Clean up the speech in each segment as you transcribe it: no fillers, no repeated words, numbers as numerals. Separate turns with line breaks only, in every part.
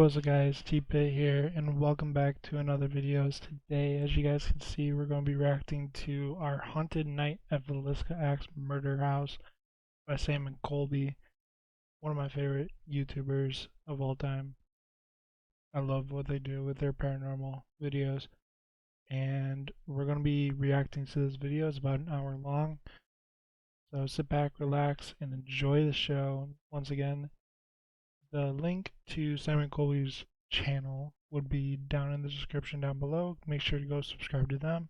What's up guys, T-Pit here, and welcome back to another videos. Today, as you guys can see, we're going to be reacting to our Haunted Night at Villisca Axe Murder House by Sam and Colby, one of my favorite YouTubers of all time. I love what they do with their paranormal videos, and we're going to be reacting to this video. It's about an hour long, so sit back, relax, and enjoy the show. Once again, the link to Sam and Colby's channel would be down in the description down below. Make sure to go subscribe to them.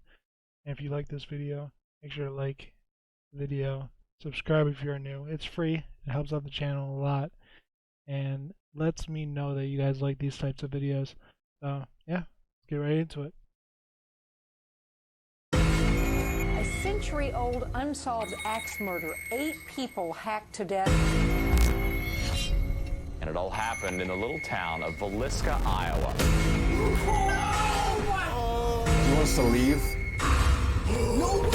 And if you like this video, make sure to like the video. Subscribe if you're new. It's free. It helps out the channel a lot. And lets me know that you guys like these types of videos. So, yeah, let's get right into it.
A century-old unsolved axe murder. 8 people hacked to death.
And it all happened in the little town of Villisca, Iowa.
No! You want us to leave?
No way!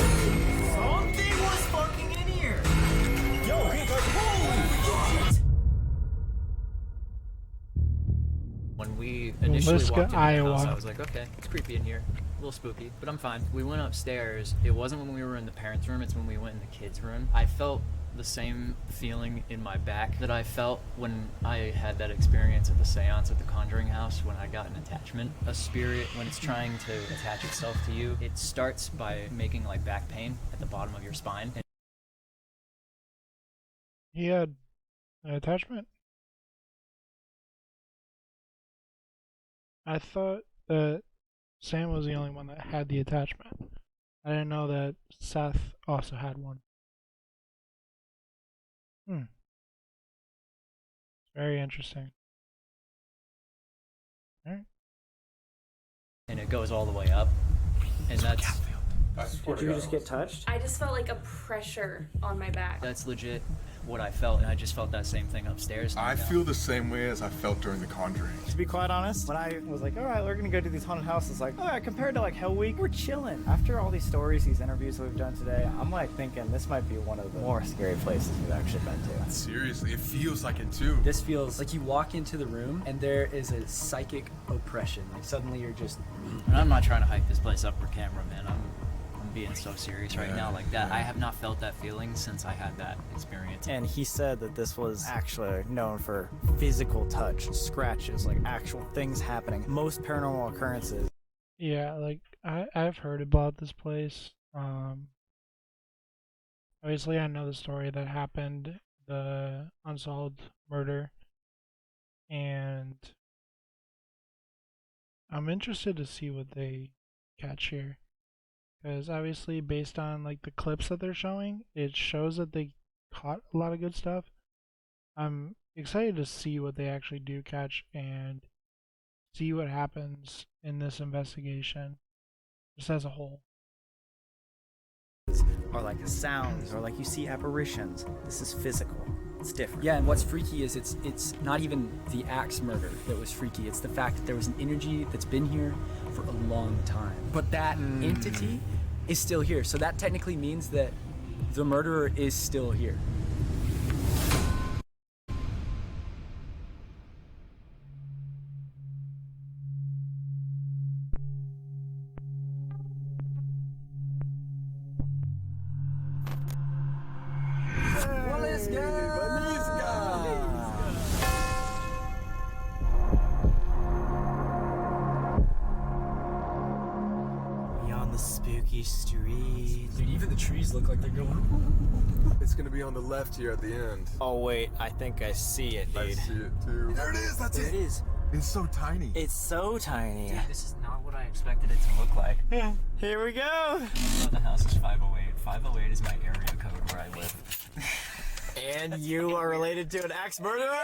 Something was fucking in here! Yo, hey, holy shit!
When we initially
Villisca,
walked into the
Iowa.
house, I was like, okay, it's creepy in here. A little spooky, but I'm fine. We went upstairs. It wasn't when we were in the parents' room, it's when we went in the kids' room. I felt the same feeling in my back that I felt when I had that experience at the seance at the Conjuring house when I got an attachment. A spirit, when it's trying to attach itself to you, it starts by making like back pain at the bottom of your spine.
He had an attachment? I thought that Sam was the only one that had the attachment. I didn't know that Seth also had one. Very interesting. Alright.
And it goes all the way up. And that's
Did you just get touched?
I just felt like a pressure on my back.
that's legit what I felt, and I just felt that same thing upstairs.
I feel the same way as I felt during The Conjuring.
To be quite honest, when I was like, all right, we're gonna go to these haunted houses, like, all right, compared to like Hell Week, we're chilling. After all these stories, these interviews that we've done today, I'm like thinking this might be one of the more scary places we've actually been to.
Seriously, it feels like it too.
This feels like you walk into the room and there is a psychic oppression. Like suddenly you're just...
And I'm not trying to hype this place up for camera, man. I'm being so serious right now like that. I have not felt that feeling since I had that experience.
And he said that this was actually known for physical touch, scratches, like actual things happening. Most paranormal occurrences.
Yeah, like I've heard about this place. Obviously I know the story that happened, the unsolved murder, and I'm interested to see what they catch here. Because obviously based on like the clips that they're showing, it shows that they caught a lot of good stuff. I'm excited to see what they actually do catch and see what happens in this investigation just as a whole.
Or like sounds, or like you see apparitions. This is physical. It's different.
Yeah, and what's freaky is it's not even the axe murder that was freaky. It's the fact that there was an energy that's been here for a long time. But that entity is still here. So that technically means that the murderer is still here.
The spooky street.
Dude, even the trees look like they're going...
It's gonna be on the left here at the end.
Oh wait, I think I see it, dude.
I see it too. There it is, that's
There
it.
it is.
It's so tiny.
It's so tiny.
Dude, this is not what I expected it to look like.
Yeah. Here we go.
Oh, the house is 508. 508 is my area code where I live.
And you are related to an axe murderer?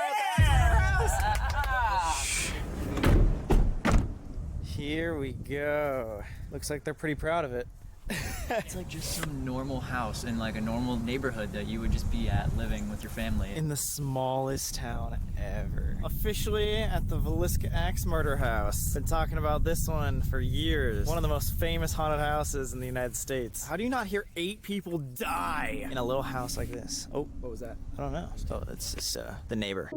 Here we go. Looks like they're pretty proud of it.
It's like just some normal house in like a normal neighborhood that you would just be at living with your family.
In the smallest town ever. Officially at the Villisca Axe Murder House. Been talking about this one for years. One of the most famous haunted houses in the United States. How do you not hear 8 people die in a little house like this? Oh, what was that? I don't know. Oh, it's just the neighbor.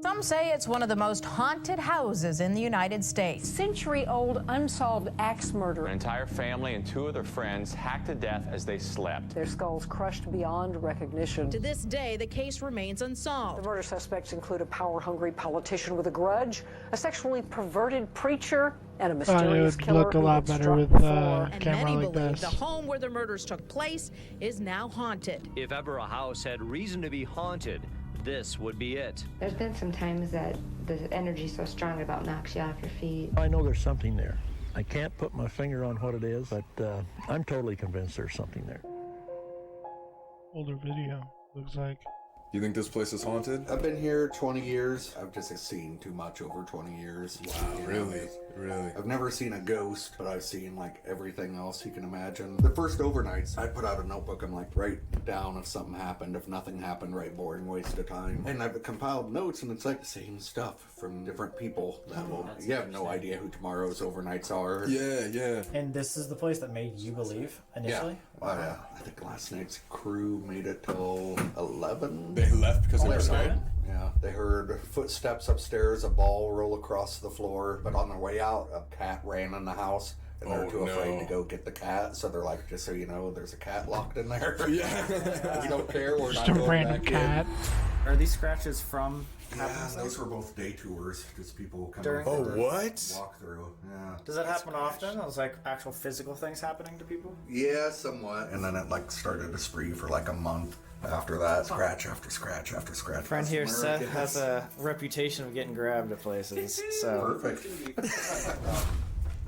Some say it's one of the most haunted houses in the United States. Century-old unsolved axe murder.
An entire family and 2 of their friends hacked to death as they slept.
Their skulls crushed beyond recognition.
To this day, the case remains unsolved.
The murder suspects include a power-hungry politician with a grudge, a sexually perverted preacher, and a mysterious
it would
killer
look a
who
lot
had
better
struck
with
before.
And
camera
many
like
believe
this.
the home where the murders took place is now haunted.
If ever a house had reason to be haunted, this would be it.
There's been some times that the energy's so strong it about knocks you off your feet.
I know there's something there. I can't put my finger on what it is, but I'm totally convinced there's something there.
Older video, looks like.
You think this place is haunted?
I've been here 20 years. I've just seen too much over 20 years.
Wow, really? Really?
I've never seen a ghost, but I've seen like everything else you can imagine. The first overnights, I put out a notebook. I'm like, write down if something happened. If nothing happened, write boring waste of time. And I've compiled notes, and it's like the same stuff from different people that will. You have no idea who tomorrow's overnights are.
Yeah, yeah.
And this is the place that made you believe initially?
Yeah. I think last night's crew made it till 11.
They left because they were scared?
Yeah, they heard footsteps upstairs, a ball roll across the floor, but on their way out, a cat ran in the house, and they're too afraid to go get the cat, so they're like, just so you know, there's a cat locked in there.
Yeah.
We don't care, we're
Just
not
a
going
random
back
cat.
Are these scratches from
Yeah, those were both day tours, just people coming
During
for
the-
the
what?
walk through. Yeah.
Does that happen often? Those like actual physical things happening to people?
Yeah, somewhat. And then it like started to spree for like a month. After that, scratch after scratch after scratch.
Friend here, Seth, has a reputation of getting grabbed at places. So
Perfect.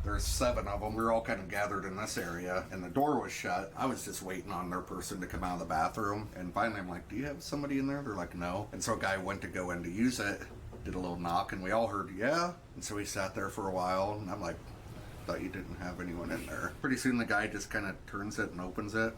There's 7 of them. We were all kind of gathered in this area, and the door was shut. I was just waiting on their person to come out of the bathroom, and finally I'm like, do you have somebody in there? They're like, no. And so a guy went to go in to use it, did a little knock, and we all heard, yeah. And so we sat there for a while, and I'm like, thought you didn't have anyone in there. Pretty soon the guy just kind of turns it and opens it.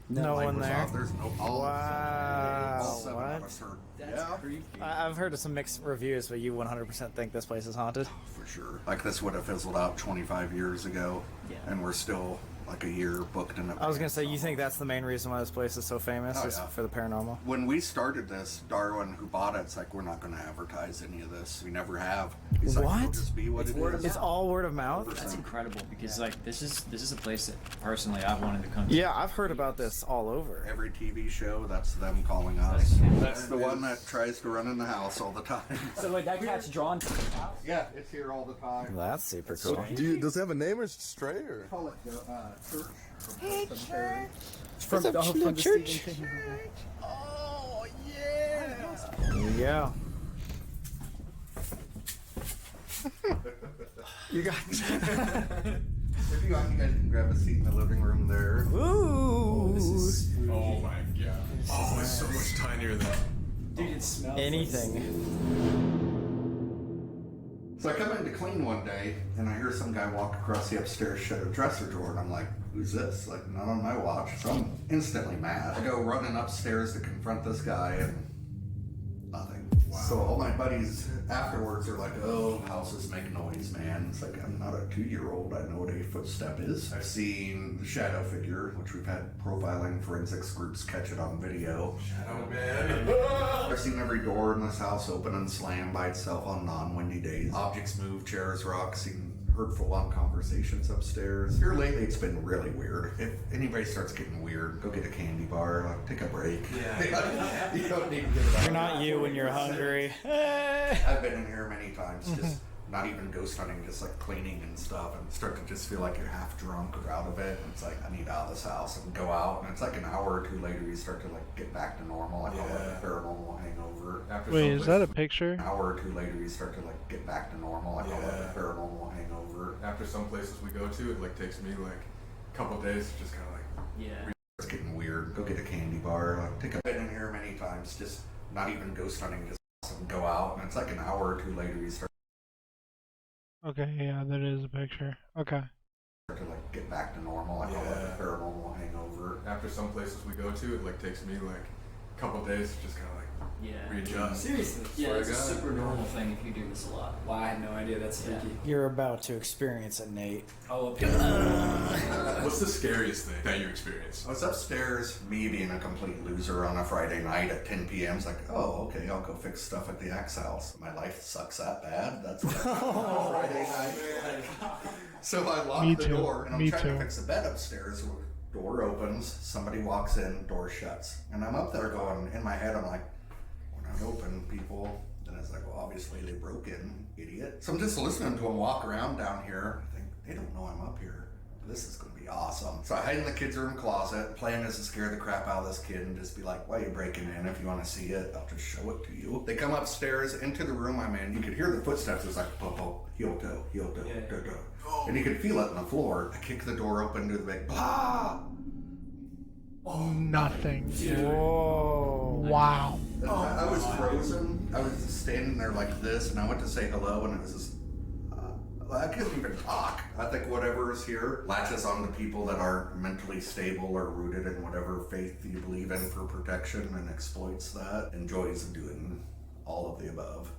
no
Light
one
was
there.
off. There's no all
Wow,
all 7 of
what?
us heard.
That's
Yeah,
creepy.
I've heard of some mixed reviews, but you 100% think this place is haunted?
for sure. Like this would have fizzled out 25 years ago,
Yeah.
and we're still like a year booked in it.
I was gonna say, you think that's the main reason why this place is so famous,
Oh,
is
yeah.
for the paranormal?
When we started this, Darwin, who bought it, it's like, we're not going to advertise any of this. We never have. He's like,
What?
it'll just be what
It's
it
word
is.
of
It's all word of mouth?
That's incredible because like this is a place that personally I wanted to come to.
Yeah, I've heard about this all over.
Every TV show, that's them calling us. That's the one that tries to run in the house all the time.
So wait, that cat's drawn to the house?
Yeah, it's here all the time.
That's super cool.
Does it have a name or is it stray or?
Call it church.
Hey, church.
From the
church?
Stephen King movie.
Oh yeah.
There you go. You got
If you want, you guys can grab a seat in the living room there.
Ooh.
Oh my god. Oh, it's so much tinier than.
Dude, it smells
Anything.
So I come in to clean one day, and I hear some guy walk across the upstairs, shut a dresser drawer, and I'm like, who's this? Like, not on my watch. So I'm instantly mad. I go running upstairs to confront this guy, and nothing. Wow. So all my buddies afterwards are like, oh, houses make noise, man. It's like, I'm not a 2-year-old. I know what a footstep is. I've seen the shadow figure, which we've had profiling forensics groups catch it on video.
Shadow man.
I've seen every door in this house open and slam by itself on non-windy days. Objects move, chairs rock, seen heard full-on conversations upstairs. Here lately it's been really weird. If anybody starts getting weird, go get a candy bar, like, take a break.
Yeah.
You don't need to get it out.
You're not you when you're hungry.
I've been in here many times, just not even ghost hunting, just like cleaning and stuff, and start to just feel like you're half drunk or out of it. And it's like, I need out of this house, and go out, and it's like an hour or two later you start to like get back to normal. I call it a paranormal hangover. After
Wait,
some
is that a
places-
picture?
An hour or two later you start to like get back to normal. I call it a paranormal hangover.
After some places we go to, it like takes me like a couple days to just kind of like.
Yeah.
It's getting weird. Go get a candy bar. Like, take a bit in here many times, just not even ghost hunting, just go out, and it's like an hour or two later you start
Okay, yeah, that is a picture. Okay.
to like get back to normal. I call it a paranormal hangover.
After some places we go to, it like takes me like a couple days to just kind of like
Yeah.
readjust.
Seriously. Yeah,
Swear
it's
to
a
God.
super normal thing if you do this a lot.
Wow, I had no idea. That's freaky.
You're about to experience it, Nate.
Oh, okay.
When
What's the scariest thing that you experienced?
I was upstairs, me being a complete loser on a Friday night at 10 p.m. It's like, oh, okay, I'll go fix stuff at the Axe House. My life sucks that bad. That's what I do on a Friday night. So I lock the door, and I'm trying to fix the bed upstairs. Door opens, somebody walks in, door shuts. And I'm up there going, in my head, I'm like, we're not open, people. And it's like, well, obviously they broke in, idiot. So I'm just listening to them walk around down here. I think, they don't know I'm up here. This is going to be awesome. So I hide in the kids' room closet. Plan is to scare the crap out of this kid and just be like, why are you breaking in? If you want to see it, I'll just show it to you. They come upstairs into the room I'm in. You could hear the footsteps. It's like, po, heel toe, do. And you could feel it on the floor. I kick the door open to the big blah.
Oh, nothing.
Whoa.
Wow.
I was frozen. I was just standing there like this, and I went to say hello, and it was just, I couldn't even talk. I think whatever is here latches on to people that are mentally stable or rooted in whatever faith you believe in for protection and exploits that, enjoys doing all of the above.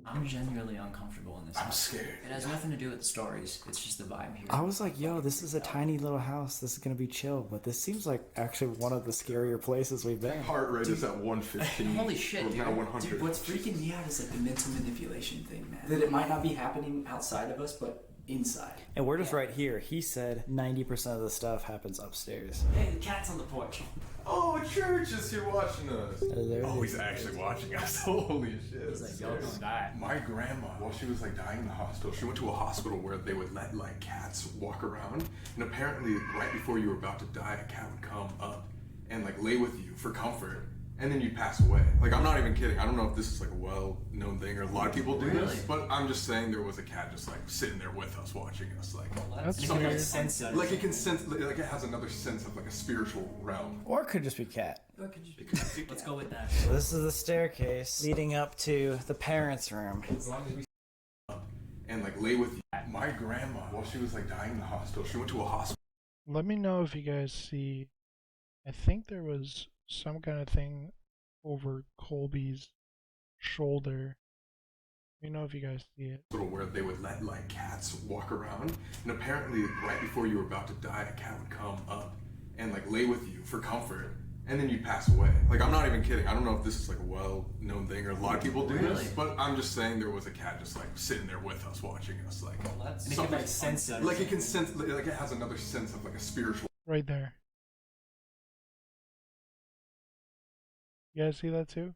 I'm genuinely uncomfortable in this house.
I'm scared.
It has nothing to do with the stories. It's just the vibe here.
I was like, yo, this is a tiny little house. This is gonna be chill, but this seems like actually one of the scarier places we've been.
Heart rate is at 115.
Holy shit, dude.
Now 100.
Dude, what's freaking me out is like the mental manipulation thing, man. That it might not be happening outside of us, but inside.
And we're just right here. He said 90% of the stuff happens upstairs.
Hey, the cat's on the porch.
Oh, Church is here watching us.
There
Oh, he's actually watching us. Holy shit.
He's like, y'all gonna die.
My grandma, while she was like dying in the hospital, she went to a hospital where they would let like cats walk around. And apparently right before you were about to die, a cat would come up and like lay with you for comfort. And then you'd pass away. Like, I'm not even kidding. I don't know if this is like a well-known thing or a lot of people do this, but I'm just saying there was a cat just like sitting there with us, watching us. Like,
That's
something
weird.
like it can sense, like it has another sense of like a spiritual realm.
Or it could just be cat.
Let's go with that.
So this is the staircase leading up to the parents' room.
As long as we and like lay with you. My grandma, while she was like dying in the hospital, she went to a hospital.
Let me know if you guys see. I think there was some kind of thing over Colby's shoulder. Let me know if you guys see it.
Where they would let like cats walk around, and apparently right before you were about to die, a cat would come up and like lay with you for comfort, and then you'd pass away. Like, I'm not even kidding. I don't know if this is like a well-known thing or a lot of people do this, but I'm just saying there was a cat just like sitting there with us, watching us. Like,
And it can like sense it.
like it can sense, like it has another sense of like a spiritual
Right there. You guys see that too?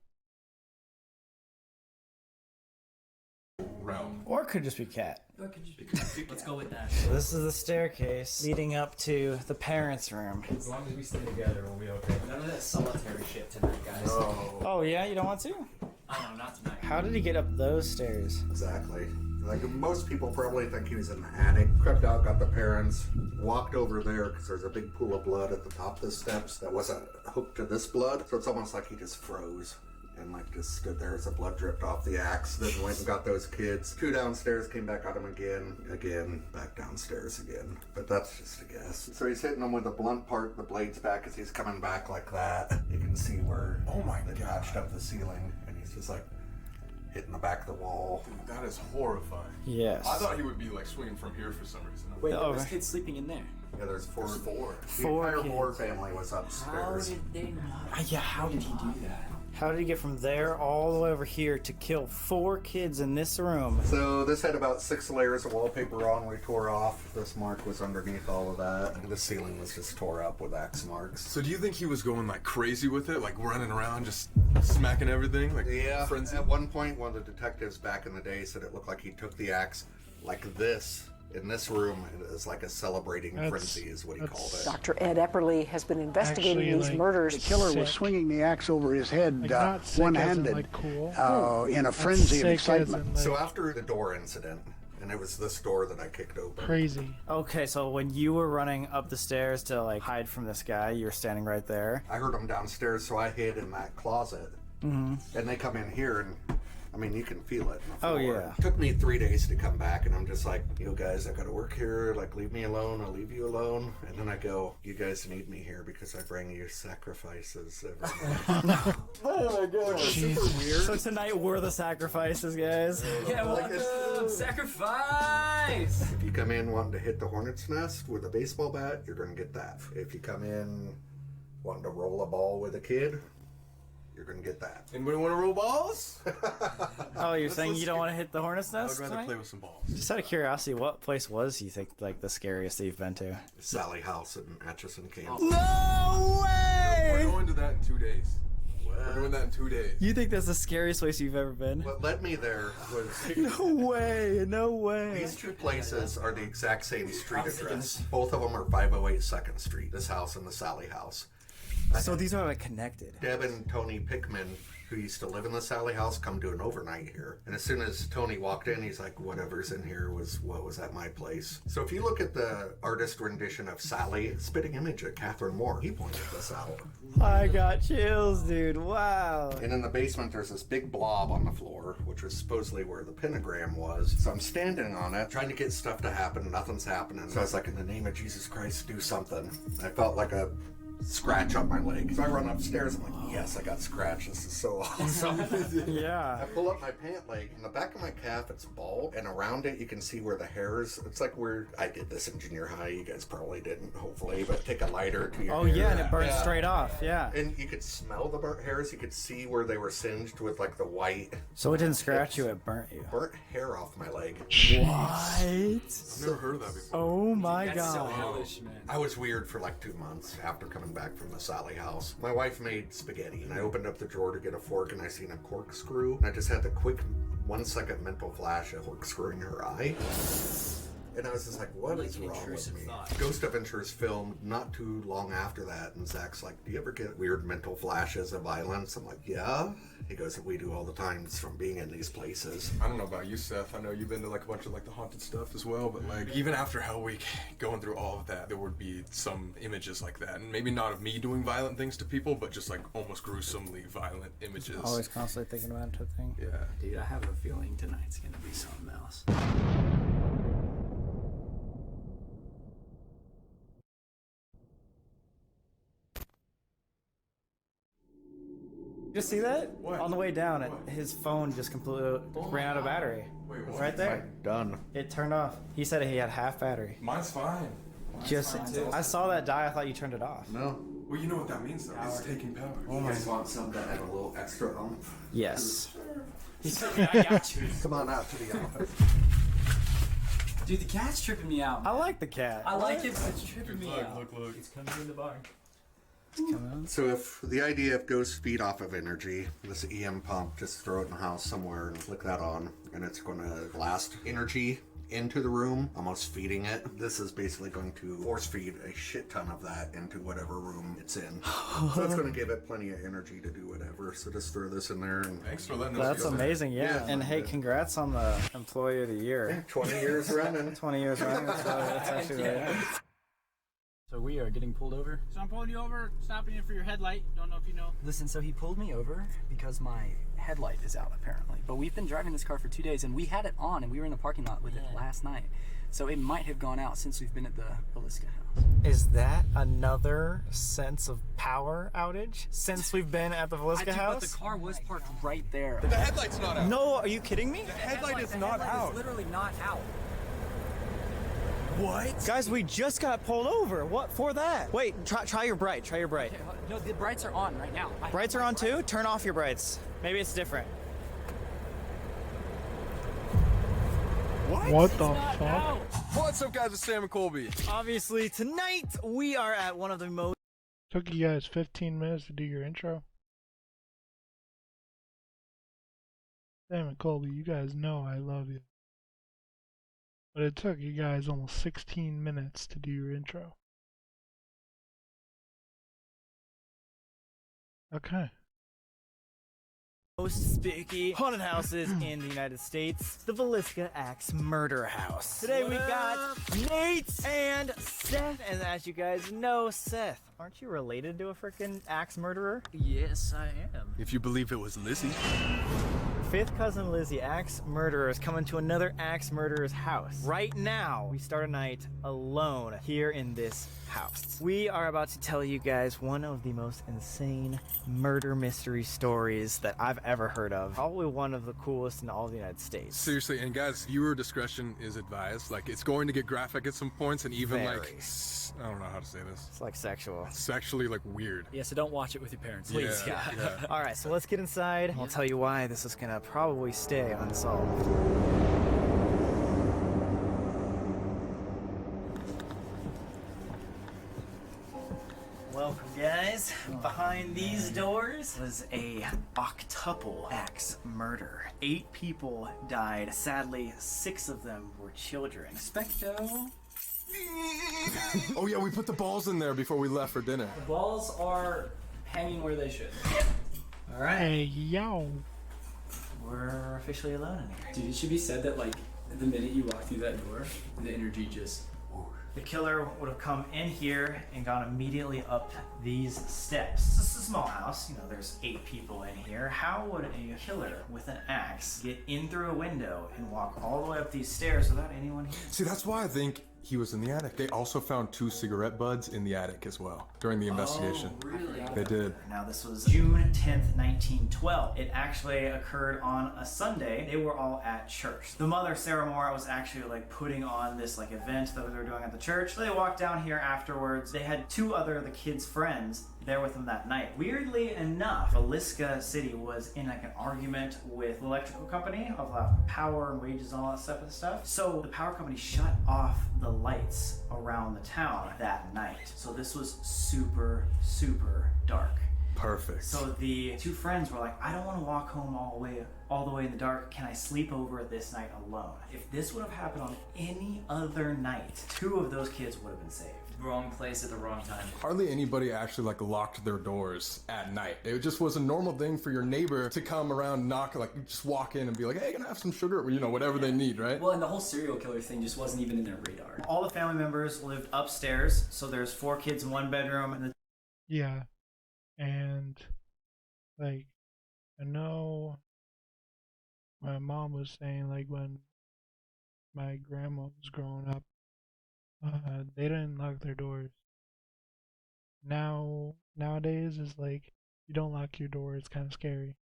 realm.
Or it could just be cat.
Let's go with that.
So this is the staircase leading up to the parents' room.
As long as we stay together, we'll be okay. None of that solitary shit tonight, guys.
Oh yeah, you don't want to?
Oh, no, not tonight.
How did he get up those stairs?
Exactly. Like, most people probably think he was in the attic. Crept out, got the parents, walked over there because there's a big pool of blood at the top of the steps that wasn't hooked to this blood. So it's almost like he just froze and like just stood there as the blood dripped off the axe. Then went and got those kids. 2 downstairs, came back, got him again, back downstairs again. But that's just a guess. So he's hitting them with the blunt part, the blade's back as he's coming back like that. You can see where they matched up the ceiling, and he's just like hitting the back of the wall.
Dude, that is horrifying.
Yes.
I thought he would be like swinging from here for some reason.
Wait, there was kids sleeping in there.
Yeah, there's four. The
Four
entire
kids.
Moore family was upstairs.
How did they not?
Yeah, how did he do that? How did he get from there all the way over here to kill 4 kids in this room?
So this had about 6 layers of wallpaper on. We tore off. This mark was underneath all of that. And the ceiling was just tore up with axe marks.
So do you think he was going like crazy with it, like running around just smacking everything, like
Yeah.
frenzy?
At one point, one of the detectives back in the day said it looked like he took the axe like this. In this room, it is like a celebrating frenzy, is what he called it.
Dr. Ed Epperly has been investigating
Actually,
these
like,
murders.
The killer was swinging the axe over his head,
Like, not sick as in,
one-handed,
like, cool.
in a
Not
frenzy of
sick as
excitement.
in, like,
So after the door incident, and it was this door that I kicked open.
crazy.
Okay, so when you were running up the stairs to like hide from this guy, you were standing right there.
I heard him downstairs, so I hid in that closet.
Mm-hmm.
And they come in here, and I mean, you can feel it.
Oh, yeah.
It took me 3 days to come back, and I'm just like, you guys, I gotta work here. Like, leave me alone. I'll leave you alone. And then I go, you guys need me here because I bring you sacrifices every night. Oh my god, super weird.
So tonight we're the sacrifices, guys.
Yeah, welcome! Sacrifice!
If you come in wanting to hit the hornet's nest with a baseball bat, you're gonna get that. If you come in wanting to roll a ball with a kid, you're gonna get that.
Anybody want to roll balls?
Oh, you're saying you don't want to hit the hornet's nest?
I'd rather
tonight?
play with some balls.
Just out of curiosity, what place was you think like the scariest that you've been to?
Sally House in Atchison, Kansas.
No way!
We're going to that in 2 days. We're doing that in 2 days.
You think that's the scariest place you've ever been?
What led me there was...
No way, no way.
These two places are the exact same street address. Both of them are 508 2nd Street, this house and the Sally House.
So these are like connected.
Deb and Tony Pickman, who used to live in the Sally House, come do an overnight here. And as soon as Tony walked in, he's like, whatever's in here was what was at my place. So if you look at the artist rendition of Sally, spitting image of Catherine Moore, he pointed this out.
I got chills, dude. Wow.
And in the basement, there's this big blob on the floor, which was supposedly where the pentagram was. So I'm standing on it, trying to get stuff to happen. Nothing's happening. So I was like, in the name of Jesus Christ, do something. I felt like a scratch on my leg. So I run upstairs. I'm like, yes, I got scratched. This is so awesome.
Yeah.
I pull up my pant leg. In the back of my calf, it's bald. And around it, you can see where the hairs. It's like where I did this in junior high. You guys probably didn't, hopefully. But take a lighter to your
Oh,
hair.
yeah, and it burns straight off. Yeah.
And you could smell the burnt hairs. You could see where they were singed with like the white.
So it didn't scratch you, it burnt you.
Burnt hair off my leg.
What?
I've never heard of that before.
Oh my
That's so
god.
hellish, man.
I was weird for like 2 months after coming back from the Sally House. My wife made spaghetti, and I opened up the drawer to get a fork, and I seen a corkscrew, and I just had the quick 1 second mental flash of corkscrewing her eye. And I was just like, what is wrong with me? Ghost Adventures filmed not too long after that, and Zach's like, do you ever get weird mental flashes of violence? I'm like, yeah. He goes, we do all the time. It's from being in these places.
I don't know about you, Seth. I know you've been to like a bunch of like the haunted stuff as well, but like even after Hell Week, going through all of that, there would be some images like that, and maybe not of me doing violent things to people, but just like almost gruesomely violent images.
Always constantly thinking about it, thing.
Yeah.
Dude, I have a feeling tonight's gonna be something else.
You see that?
What?
On the way down, his phone just completely ran out of battery.
Wait, what?
Right there.
Done.
It turned off. He said he had half battery.
Mine's fine.
I saw that die. I thought you turned it off.
No.
Well, you know what that means though. It's taking power.
You guys want some that have a little extra oomph?
Yes.
I got you.
Come on out to the office.
Dude, the cat's tripping me out.
I like the cat.
I like it, but it's tripping me
Look,
out.
look.
It's coming in the bar.
So if the idea of ghosts feed off of energy, this EM pump, just throw it in the house somewhere and flick that on, and it's going to blast energy into the room, almost feeding it. This is basically going to force feed a shit ton of that into whatever room it's in. So it's going to give it plenty of energy to do whatever. So just throw this in there. And
Thanks for letting us.
That's
use that.
amazing, yeah.
Yeah.
And hey, congrats on the Employee of the Year.
20 years running.
20 years running. That's actually really good.
So we are getting pulled over.
So I'm pulling you over, stopping you for your headlight. Don't know if you know.
Listen, so he pulled me over because my headlight is out apparently. But we've been driving this car for 2 days and we had it on and we were in the parking lot with it last night. So it might have gone out since we've been at the Villisca House.
Is that another sense of power outage since we've been at the Villisca House?
But the car was parked right there.
The headlight's not out.
No, are you kidding me?
The headlight is not out. It's literally not out.
What? Guys, we just got pulled over. What for that? Wait, try your bright. Try your bright.
Okay, no, the brights are on right now.
Brights are on too? Turn off your brights. Maybe it's different.
What the fuck?
What's up, guys? It's Sam and Colby.
Obviously, tonight we are at one of the most...
Took you guys 15 minutes to do your intro. Sam and Colby, you guys know I love you. But it took you guys almost 16 minutes to do your intro. Okay.
most spooky haunted houses in the United States, the Villisca Axe Murder House. Today we got Nate and Seth, and as you guys know, Seth, aren't you related to a freaking axe murderer?
Yes, I am.
If you believe it was Lizzie.
fifth cousin Lizzie, axe murderers, coming to another axe murderer's house. Right now, we start a night alone here in this house. We are about to tell you guys one of the most insane murder mystery stories that I've ever heard of. Probably one of the coolest in all of the United States.
Seriously, and guys, viewer discretion is advised. Like, it's going to get graphic at some points, and even
Very.
like, I don't know how to say this.
It's like sexual.
Sexually, like, weird.
Yeah, so don't watch it with your parents, please.
Yeah.
All right, so let's get inside. I'll tell you why this is gonna probably stay unsolved. Welcome, guys. Behind these doors was a octuple axe murder. 8 people died. Sadly, 6 of them were children. Expecto.
Oh yeah, we put the balls in there before we left for dinner.
The balls are hanging where they should.
All right.
Hey, yo.
We're officially alone in here.
Dude, it should be said that, like, the minute you walk through that door, the energy just...
The killer would have come in here and gone immediately up these steps. This is a small house, you know, there's 8 people in here. How would a killer with an axe get in through a window and walk all the way up these stairs without anyone here?
See, that's why I think he was in the attic. They also found 2 cigarette butts in the attic as well during the investigation.
Oh, really?
They did.
Now, this was June 10th, 1912. It actually occurred on a Sunday. They were all at church. The mother, Sarah Moore, was actually like putting on this like event that they were doing at the church. So they walked down here afterwards. They had 2 other of the kids' friends there with them that night. Weirdly enough, Villisca City was in like an argument with the electrical company of power and wages and all that stuff. So the power company shut off the lights around the town that night. So this was super, super dark.
Perfect.
So the 2 friends were like, I don't want to walk home all the way in the dark. Can I sleep over this night alone? If this would have happened on any other night, 2 of those kids would have been saved.
Wrong place at the wrong time.
Hardly anybody actually like locked their doors at night. It just was a normal thing for your neighbor to come around, knock, like just walk in and be like, hey, can I have some sugar? Or, you know, whatever they need, right?
Well, and the whole serial killer thing just wasn't even in their radar.
All the family members lived upstairs. So there's 4 kids in 1 bedroom. And
Yeah. And, like, I know my mom was saying, like, when my grandma was growing up, they didn't lock their doors. Nowadays, it's like, you don't lock your door, it's kind of scary.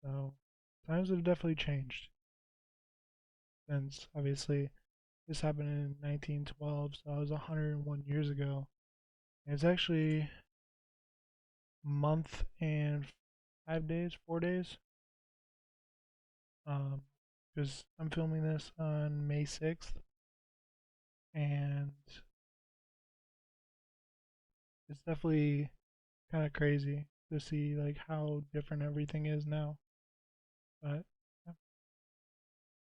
So, times have definitely changed. Since, obviously, this happened in 1912, so that was 101 years ago. And it's actually month and 4 days. Because I'm filming this on May 6th. And it's definitely kind of crazy to see like how different everything is now. But yeah.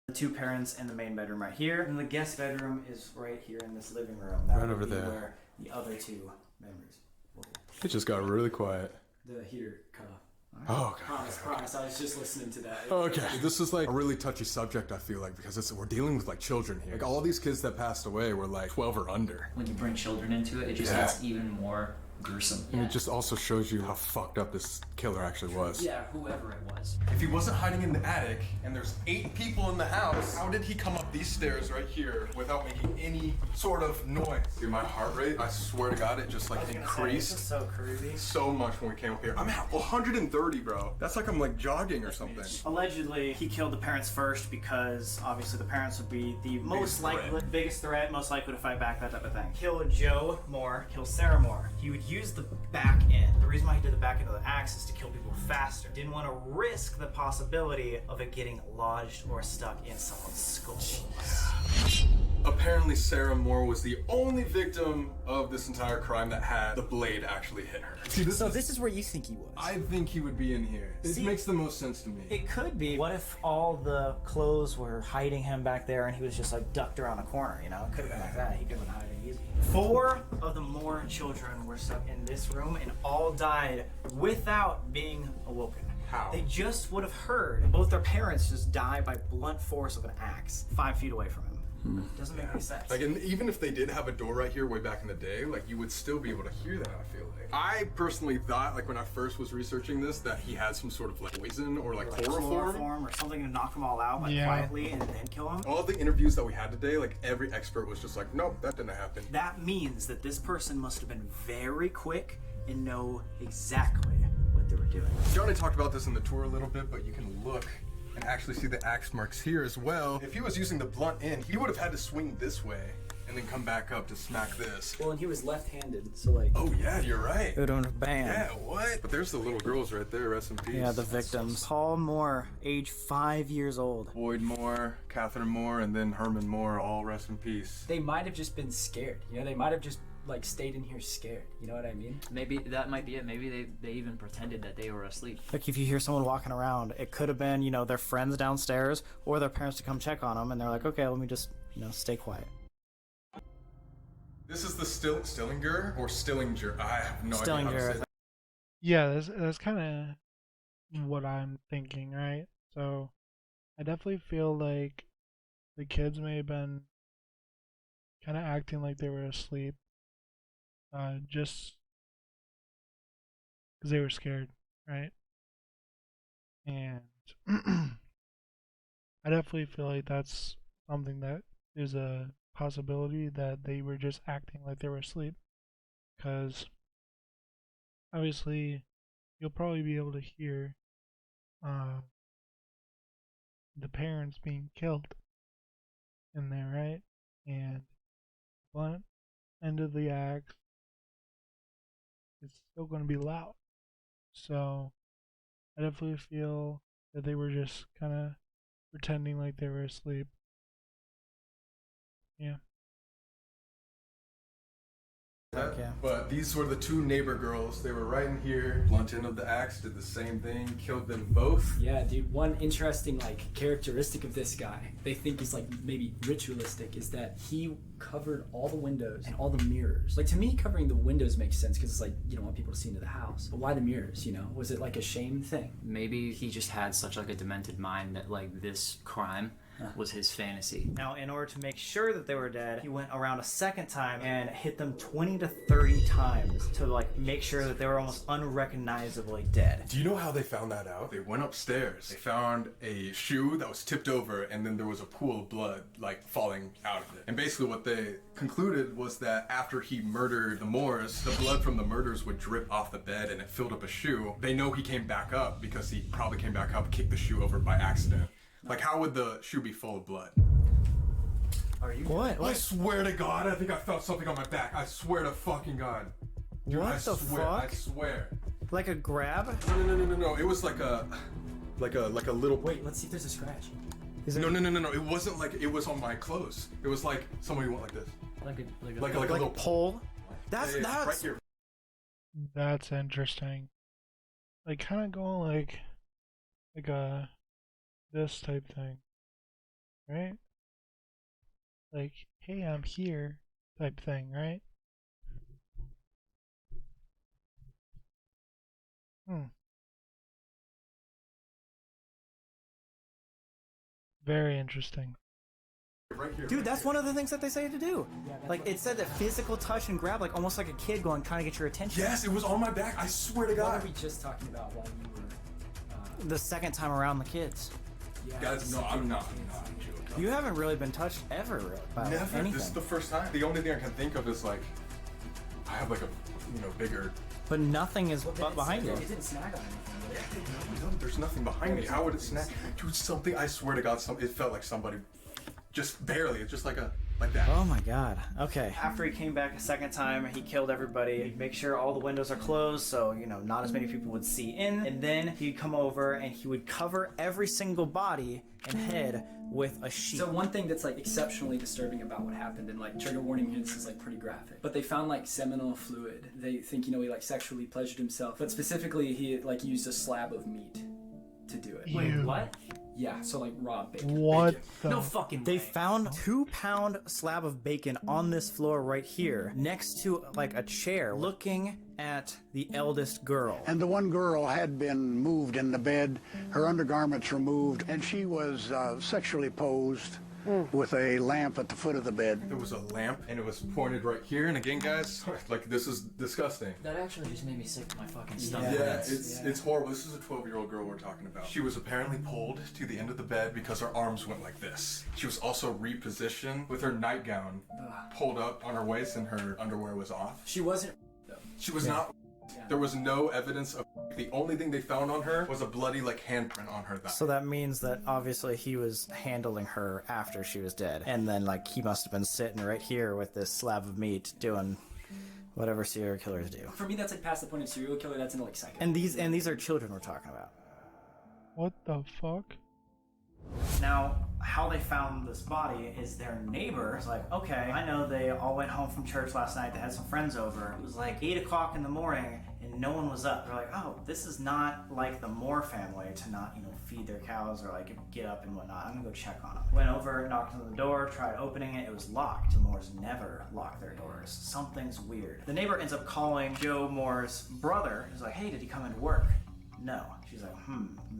The 2 parents in the main bedroom right here, and the guest bedroom is right here in this living room. That
Right over
would be
there.
Where the other 2 members will be.
It just got really quiet.
The heater cut off.
Oh, God.
Promise. I was just listening to that.
Okay, this is like a really touchy subject, I feel like, because we're dealing with like children here. Like all these kids that passed away were like 12 or under.
When you bring children into it, it just gets even more gruesome.
And it just also shows you how fucked up this killer actually was.
Yeah, whoever it was.
If he wasn't hiding in the attic and there's 8 people in the house, how did he come up these stairs right here without making any sort of noise? Dude, my heart rate, I swear to God, it just like increased
This is so creepy.
so much when we came up here. I'm at 130, bro. That's like I'm like jogging or something.
Allegedly, he killed the parents first because obviously the parents would be the biggest threat, most likely to fight back, that type of thing. Kill Joe Moore, kill Sarah Moore. He would use the back end. The reason why he did the back end of the axe is to kill people faster. Didn't want to risk the possibility of it getting lodged or stuck in someone's skull.
Apparently Sarah Moore was the only victim of this entire crime that had the blade actually hit her. See,
this is where you think he was.
I think he would be in here. It makes the most sense to me.
It could be. What if all the clothes were hiding him back there and he was just like ducked around a corner, you know? It could have been like that. He could have been hiding easy. 4 of the Moore children were stuck in this room and all died without being awoken.
How?
They just would have heard both their parents just die by blunt force of an axe 5 feet away from him. Doesn't make any sense.
Like, and even if they did have a door right here way back in the day, like, you would still be able to hear that, I feel like. I personally thought, like, when I first was researching this, that he had some sort of, like, poison or, like chloroform.
Or something to knock them all out, like, quietly, and then kill them.
All the interviews that we had today, like, every expert was just like, nope, that didn't happen.
That means that this person must have been very quick and know exactly what they were doing.
Johnny talked about this in the tour a little bit, but you can look and actually see the axe marks here as well. If he was using the blunt end, he would have had to swing this way and then come back up to smack this.
Well, and he was left-handed, so like...
Oh yeah, you're right.
It would have banned.
Yeah, what? But there's the little girls right there, rest in peace.
Yeah, the victims. Paul Moore, age 5 years old.
Boyd Moore, Catherine Moore, and then Herman Moore, all rest in peace.
They might have just been scared, you know? They might have just like stayed in here scared, you know what I mean?
Maybe that might be it. Maybe they even pretended that they were asleep.
Like if you hear someone walking around, it could have been, you know, their friends downstairs or their parents to come check on them, and they're like, okay, let me just, you know, stay quiet.
This is the Stillinger or Stillinger. I have no idea how to say that.
Yeah, that's kind of what I'm thinking, right? So I definitely feel like the kids may have been kind of acting like they were asleep, just because they were scared, right? And I definitely feel like that's something that is a possibility, that they were just acting like they were asleep, because obviously you'll probably be able to hear the parents being killed in there, right? And blunt end of the axe, it's still going to be loud. So I definitely feel that they were just kind of pretending like they were asleep. Yeah.
Okay.
But these were the two neighbor girls. They were right in here. Blunt end of the axe, did the same thing, killed them both.
Yeah, dude. One interesting like characteristic of this guy, they think is like maybe ritualistic, is that he covered all the windows and all the mirrors. Like to me, covering the windows makes sense because it's like you don't want people to see into the house. But why the mirrors? You know, was it like a shame thing?
Maybe he just had such like a demented mind that like this crime was his fantasy.
Now, in order to make sure that they were dead, he went around a second time and hit them 20 to 30 times to like make sure that they were almost unrecognizably dead.
Do you know how they found that out? They went upstairs. They found a shoe that was tipped over, and then there was a pool of blood like falling out of it. And basically what they concluded was that after he murdered the Moores, the blood from the murders would drip off the bed and it filled up a shoe. They know he came back up because he probably came back up, kicked the shoe over by accident. Like, how would the shoe be full of blood?
Are you what?
I swear to God, I think I felt something on my back. I swear to fucking God. Dude,
What
I
the
swear,
fuck?
I swear.
Like a grab?
No. It was like a little.
Wait, let's see if there's a scratch.
No. It wasn't like it was on my clothes. It was like somebody went like this. Like a little
pole. That's
right here.
That's interesting. Like kind of going like a this type thing, right? Like, hey, I'm here type thing, right? Very interesting.
Right here.
Dude, that's one of the things that they say to do. Like, it said that physical touch and grab, like almost like a kid going trying to get your attention.
Yes, it was on my back. I swear to
What
God.
were we just talking about while you were...
The second time around the kids.
Yeah,
Guys, no, I'm not joking.
You haven't really been touched ever by
Never.
anything.
This is the first time. The only thing I can think of is like, I have like a, bigger.
But nothing is behind you.
It didn't snag on anything.
No, there's nothing behind me. How would it snap? Dude, something. I swear to God, it felt like somebody, just barely. It's just like that.
Oh my God. Okay. After he came back a second time, he killed everybody. He'd make sure all the windows are closed so, not as many people would see in. And then he'd come over and he would cover every single body and head with a sheet.
So one thing that's like exceptionally disturbing about what happened, and like trigger warning here, this is like pretty graphic, but they found like seminal fluid. They think, he like sexually pleasured himself, but specifically he like used a slab of meat to do it.
Wait,
what? Yeah, so like raw bacon.
What the?
No fucking way.
They found 2-pound slab of bacon on this floor right here, next to like a chair, looking at the eldest girl.
And the one girl had been moved in the bed, her undergarments removed, and she was sexually posed with a lamp at the foot of the bed.
There was a lamp and it was pointed right here. And again, guys, like this is disgusting.
That actually just made me sick to my fucking stomach.
Yeah, it's horrible. This is a 12-year-old girl we're talking about. She was apparently pulled to the end of the bed because her arms went like this. She was also repositioned with her nightgown pulled up on her waist and her underwear was off.
She wasn't.
She was not. There was no evidence of. The only thing they found on her was a bloody like handprint on her thigh.
So that means that obviously he was handling her after she was dead, and then like he must have been sitting right here with this slab of meat doing whatever serial killers do.
For me, that's like past the point of serial killer. That's into like psycho.
And these are children we're talking about.
What the fuck?
Now, how they found this body is their neighbor was like, okay, I know they all went home from church last night, they had some friends over. It was like 8 o'clock in the morning and no one was up. They're like, oh, this is not like the Moore family to not, feed their cows or like get up and whatnot. I'm gonna go check on them. Went over, knocked on the door, tried opening it, it was locked. The Moores never lock their doors. Something's weird. The neighbor ends up calling Joe Moore's brother. He's like, hey, did he come into work? No. She's like,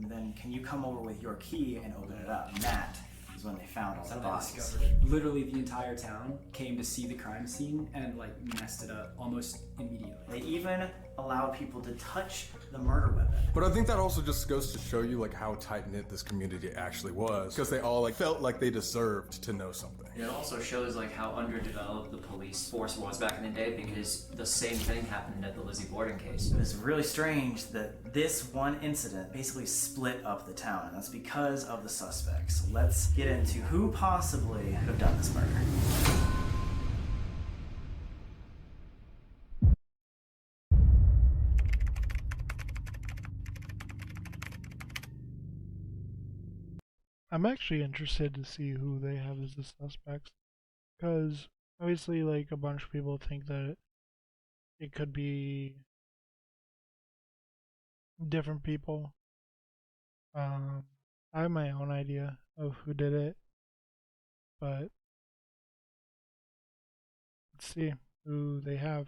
then can you come over with your key and open it up? And that is when they found all the bodies.
Literally the entire town came to see the crime scene and like messed it up almost immediately.
They even allowed people to touch the murder weapon.
But I think that also just goes to show you like how tight-knit this community actually was, because they all like felt like they deserved to know something.
It also shows like how underdeveloped the police force was back in the day, because the same thing happened at the Lizzie Borden case.
It was really strange that this one incident basically split up the town, and that's because of the suspects. Let's get into who possibly could have done this murder.
I'm actually interested to see who they have as the suspects, because obviously like a bunch of people think that it could be different people. I have my own idea of who did it, but let's see who they have.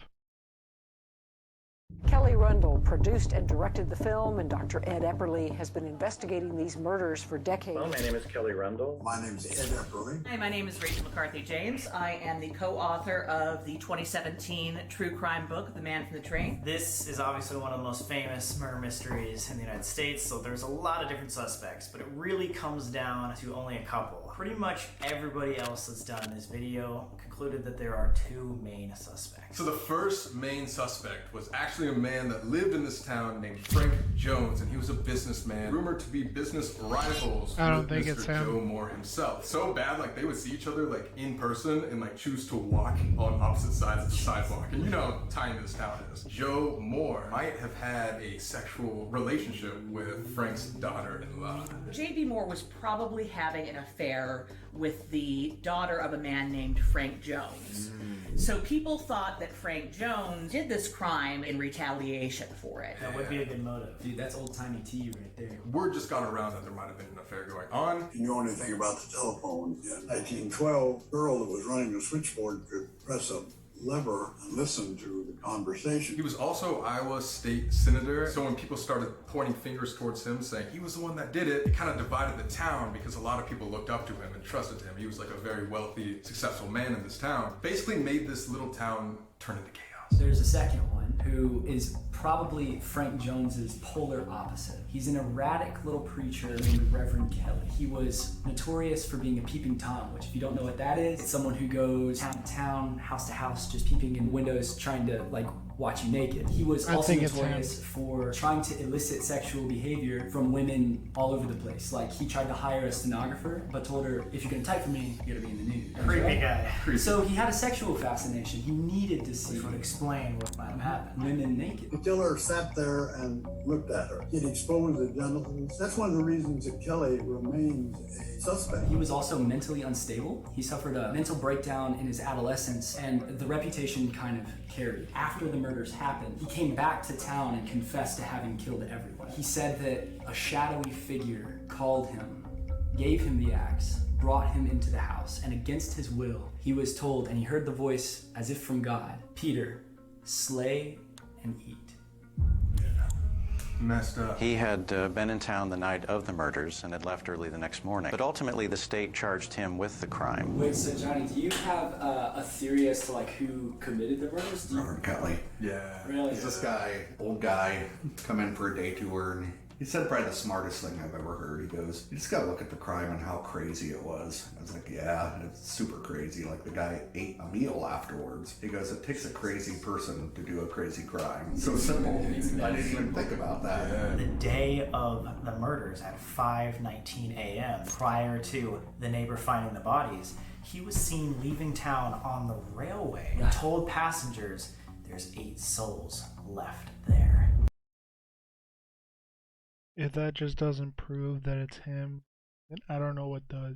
Kelly Rundle produced and directed the film, and Dr. Ed Epperly has been investigating these murders for decades.
Hello, my name is Kelly Rundle.
My name is Ed Epperly.
Hi, my name is Rachel McCarthy James. I am the co-author of the 2017 true crime book, The Man from the Train.
This is obviously one of the most famous murder mysteries in the United States, so there's a lot of different suspects, but it really comes down to only a couple. Pretty much everybody else that's done this video concluded that there are 2 main suspects.
So the first main suspect was actually a man that lived in this town named Frank Jones, and he was a businessman, rumored to be business rivals with Mr. Joe Moore himself. So bad, like they would see each other like in person and like choose to walk on opposite sides of the sidewalk. And you know how tiny this town is. Joe Moore might have had a sexual relationship with Frank's daughter-in-law.
J.B. Moore was probably having an affair with the daughter of a man named Frank Jones. So people thought that Frank Jones did this crime in retaliation for it.
That would be a good motive.
Dude, that's old-timey tea right there.
Word just gone around that there might have been an affair going on.
If you know anything about the telephone, in 1912, the girl that was running the switchboard could press a lever and listen to the conversation.
He was also Iowa State Senator, so when people started pointing fingers towards him saying he was the one that did it, it kind of divided the town because a lot of people looked up to him and trusted him. He was like a very wealthy, successful man in this town. Basically made this little town turn into chaos.
There's a second one who is probably Frank Jones's polar opposite. He's an erratic little preacher named Reverend Kelly. He was notorious for being a peeping Tom, which if you don't know what that is, it's someone who goes town to town, house to house, just peeping in windows, trying to like watch you naked. He was also notorious for trying to elicit sexual behavior from women all over the place. Like he tried to hire a stenographer, but told her, if you're gonna type for me, you gotta be in the nude.
Creepy guy.
So he had a sexual fascination. He needed to see.
Which would explain what might have happened.
Women naked.
The killer sat there and looked at her. He'd exposed the genitals. That's one of the reasons that Kelly remains a suspect.
He was also mentally unstable. He suffered a mental breakdown in his adolescence, and the reputation kind of carried. After the murders happened, he came back to town and confessed to having killed everyone. He said that a shadowy figure called him, gave him the axe, brought him into the house, and against his will, he was told, and he heard the voice as if from God, Peter, slay and eat.
messed up.
He had been in town the night of the murders and had left early the next morning. But ultimately, the state charged him with the crime.
Wait, so Johnny, do you have a theory as to like who committed the murders?
Robert Kelly.
Yeah.
Really?
He's this guy, old guy, come in for a day tour, and he said probably the smartest thing I've ever heard. He goes, "You just gotta look at the crime and how crazy it was." I was like, "Yeah, it's super crazy." Like the guy ate a meal afterwards. He goes, "It takes a crazy person to do a crazy crime." So simple. I didn't even think about that.
The day of the murders at 5:19 a.m., prior to the neighbor finding the bodies, he was seen leaving town on the railway and told passengers there's 8 souls left there.
If that just doesn't prove that it's him, then I don't know what does.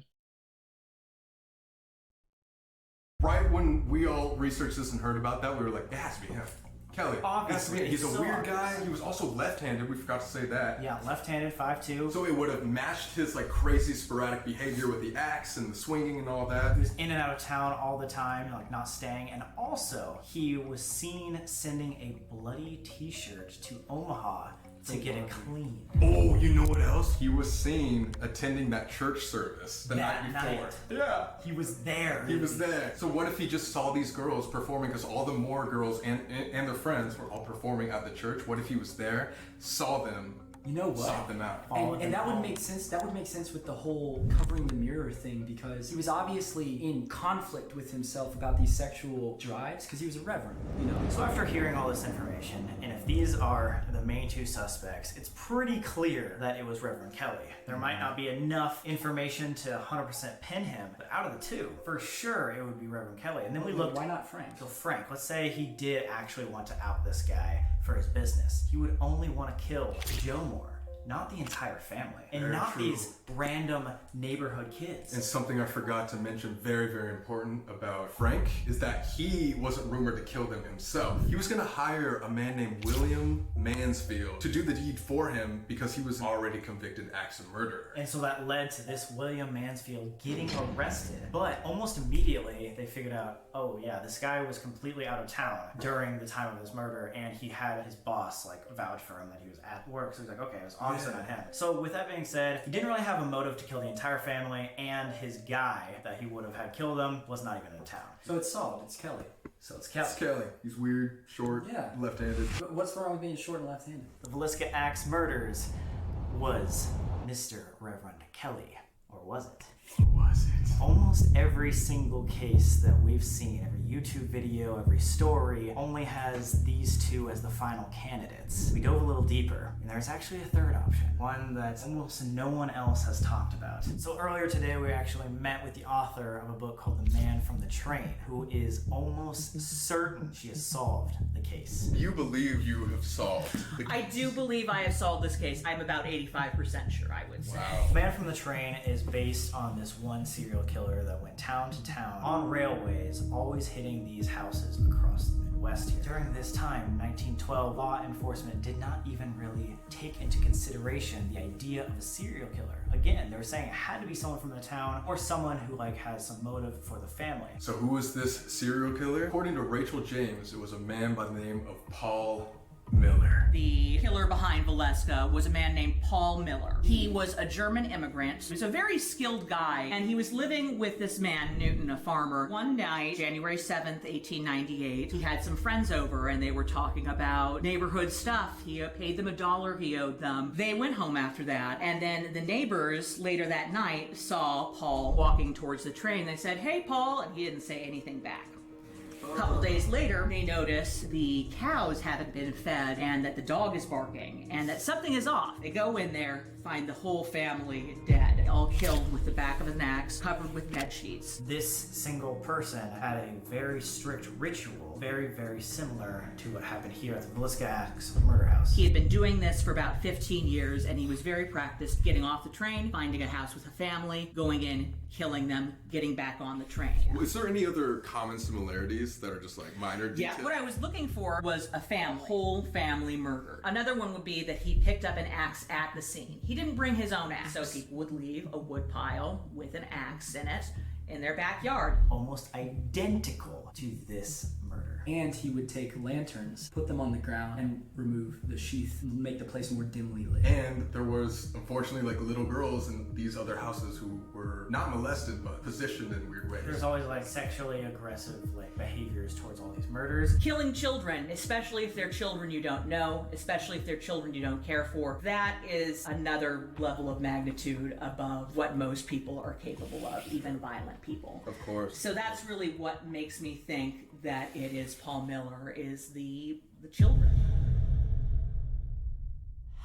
Right when we all researched this and heard about that, we were like, it has to be him. Kelly.
Obviously.
He's a weird guy. He was also left-handed. We forgot to say that.
Yeah, left-handed, 5'2".
So it would have matched his like crazy sporadic behavior with the axe and the swinging and all that.
He was in and out of town all the time, like not staying. And also, he was seen sending a bloody t-shirt to Omaha to get it clean.
Oh, you know what else? He was seen attending that church service the night before. Yeah.
He was there.
He was there. So what if he just saw these girls performing, because all the Moore girls and their friends were all performing at the church. What if he was there, saw them,
You know what?
sought them out?
And that would make sense. That would make sense with the whole covering the mirror thing, because he was obviously in conflict with himself about these sexual drives, because he was a reverend, you know.
So after hearing all this information, and if these are the main 2 suspects, it's pretty clear that it was Reverend Kelly. There might not be enough information to 100% pin him, but out of the 2, for sure it would be Reverend Kelly. And then we looked.
Why not Frank?
So Frank, let's say he did actually want to out this guy for his business. He would only want to kill Joe Moore, not the entire family, and
Very
not
true.
these random neighborhood kids.
And something I forgot to mention, very, very important about Frank, is that he wasn't rumored to kill them himself. He was going to hire a man named William Mansfield to do the deed for him because he was already convicted axe murderer.
And so that led to this William Mansfield getting arrested. But almost immediately, they figured out, oh yeah, this guy was completely out of town during the time of his murder, and he had his boss like vouch for him that he was at work. So he's like, okay, it was obviously not him. So with that being said, he didn't really have a motive to kill the entire family, and his guy that he would have had kill them was not even in town.
So it's solved. It's Kelly.
So it's Kelly.
It's Kelly. He's weird, short,
Yeah.
left-handed.
But what's wrong with being short and left-handed?
The Villisca Axe Murders was Mr. Reverend Kelly, or was it?
Was it?
Almost every single case that we've seen, every YouTube video, every story, only has these 2 as the final candidates. We dove a little deeper, and there's actually a 3rd option, one that almost no one else has talked about. So earlier today, we actually met with the author of a book called The Man from the Train, who is almost certain she has solved the case.
You believe you have solved the
I do believe I have solved this case. I'm about 85% sure, I would say.
The Man from the Train is based on this one serial killer that went town to town on railways, always hitting these houses across the Midwest here. During this time, 1912, law enforcement did not even really take into consideration the idea of a serial killer. Again, they were saying it had to be someone from the town or someone who like has some motive for the family.
So who was this serial killer? According to Rachel James, it was a man by the name of Paul Miller.
The killer behind Villisca was a man named Paul Miller. He was a German immigrant. He was a very skilled guy, and he was living with this man, Newton, a farmer. One night, January 7th, 1898, he had some friends over, and they were talking about neighborhood stuff. He paid them $1 he owed them. They went home after that, and then the neighbors later that night saw Paul walking towards the train. They said, "Hey, Paul," and he didn't say anything back. A couple days later, they notice the cows haven't been fed and that the dog is barking and that something is off. They go in there, find the whole family dead, all killed with the back of an axe, covered with bed sheets.
This single person had a very strict ritual, very, very similar to what happened here at the Villisca Axe Murder House.
He had been doing this for about 15 years, and he was very practiced getting off the train, finding a house with a family, going in, killing them, getting back on the train.
Is there any other common similarities that are just like minor details?
Yeah, what I was looking for was a whole family murder. Another one would be that he picked up an axe at the scene. He didn't bring his own axe, so people would leave a wood pile with an axe in it in their backyard.
Almost identical to this murder.
And he would take lanterns, put them on the ground, and remove the sheath, and make the place more dimly lit.
And there was, unfortunately, like little girls in these other houses who were not molested, but positioned in weird ways.
There's always like sexually aggressive like behaviors towards all these murders.
Killing children, especially if they're children you don't know, especially if they're children you don't care for, that is another level of magnitude above what most people are capable of, even violent people.
Of course.
So that's really what makes me think that it is Paul Miller, is the children.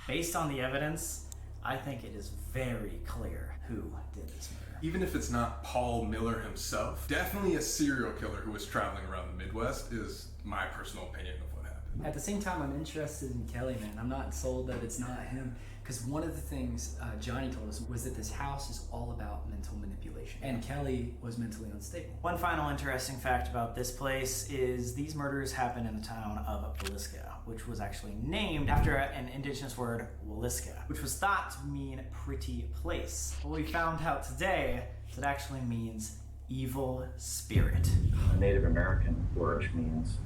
Based on the evidence, I think it is very clear who did this murder.
Even if it's not Paul Miller himself, definitely a serial killer who was traveling around the Midwest is my personal opinion of what happened.
At the same time, I'm interested in Kelly, man. I'm not sold that it's not him. Because one of the things Johnny told us was that this house is all about mental manipulation. And Kelly was mentally unstable.
One final interesting fact about this place is these murders happened in the town of Villisca, which was actually named after an indigenous word, Villisca, which was thought to mean pretty place. What we found out today is it actually means evil spirit.
A Native American word means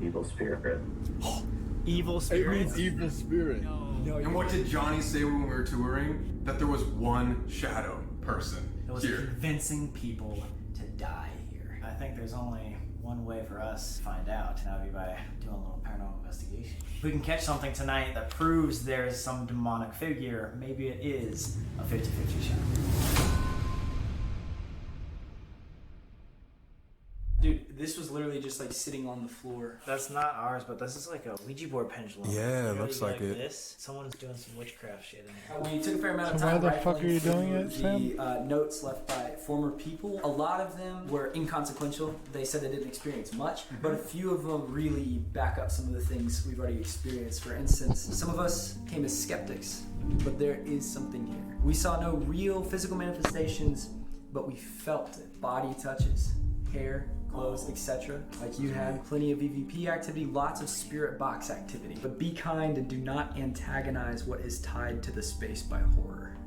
evil spirit.
Evil spirit?
It means evil spirit. And what did Johnny say when we were touring? That there was one shadow person
It was
here.
convincing people to die here. I think there's only one way for us to find out, and that would be by doing a little paranormal investigation. If we can catch something tonight that proves there's some demonic figure, maybe it is a 50-50 shot.
Dude, this was literally just like sitting on the floor.
That's not ours, but this is like a Ouija board pendulum.
Yeah, it looks like it.
This. Someone's doing some witchcraft shit in here.
We took a fair amount of
So why
time
the fuck
rifling
are you
through
doing it, Sam?
the notes left by former people. A lot of them were inconsequential. They said they didn't experience much, but a few of them really back up some of the things we've already experienced. For instance, some of us came as skeptics, but there is something here. We saw no real physical manifestations, but we felt it. Body touches, hair, clothes, etc. Like you had, plenty of EVP activity, lots of spirit box activity. But be kind and do not antagonize what is tied to the space by horror.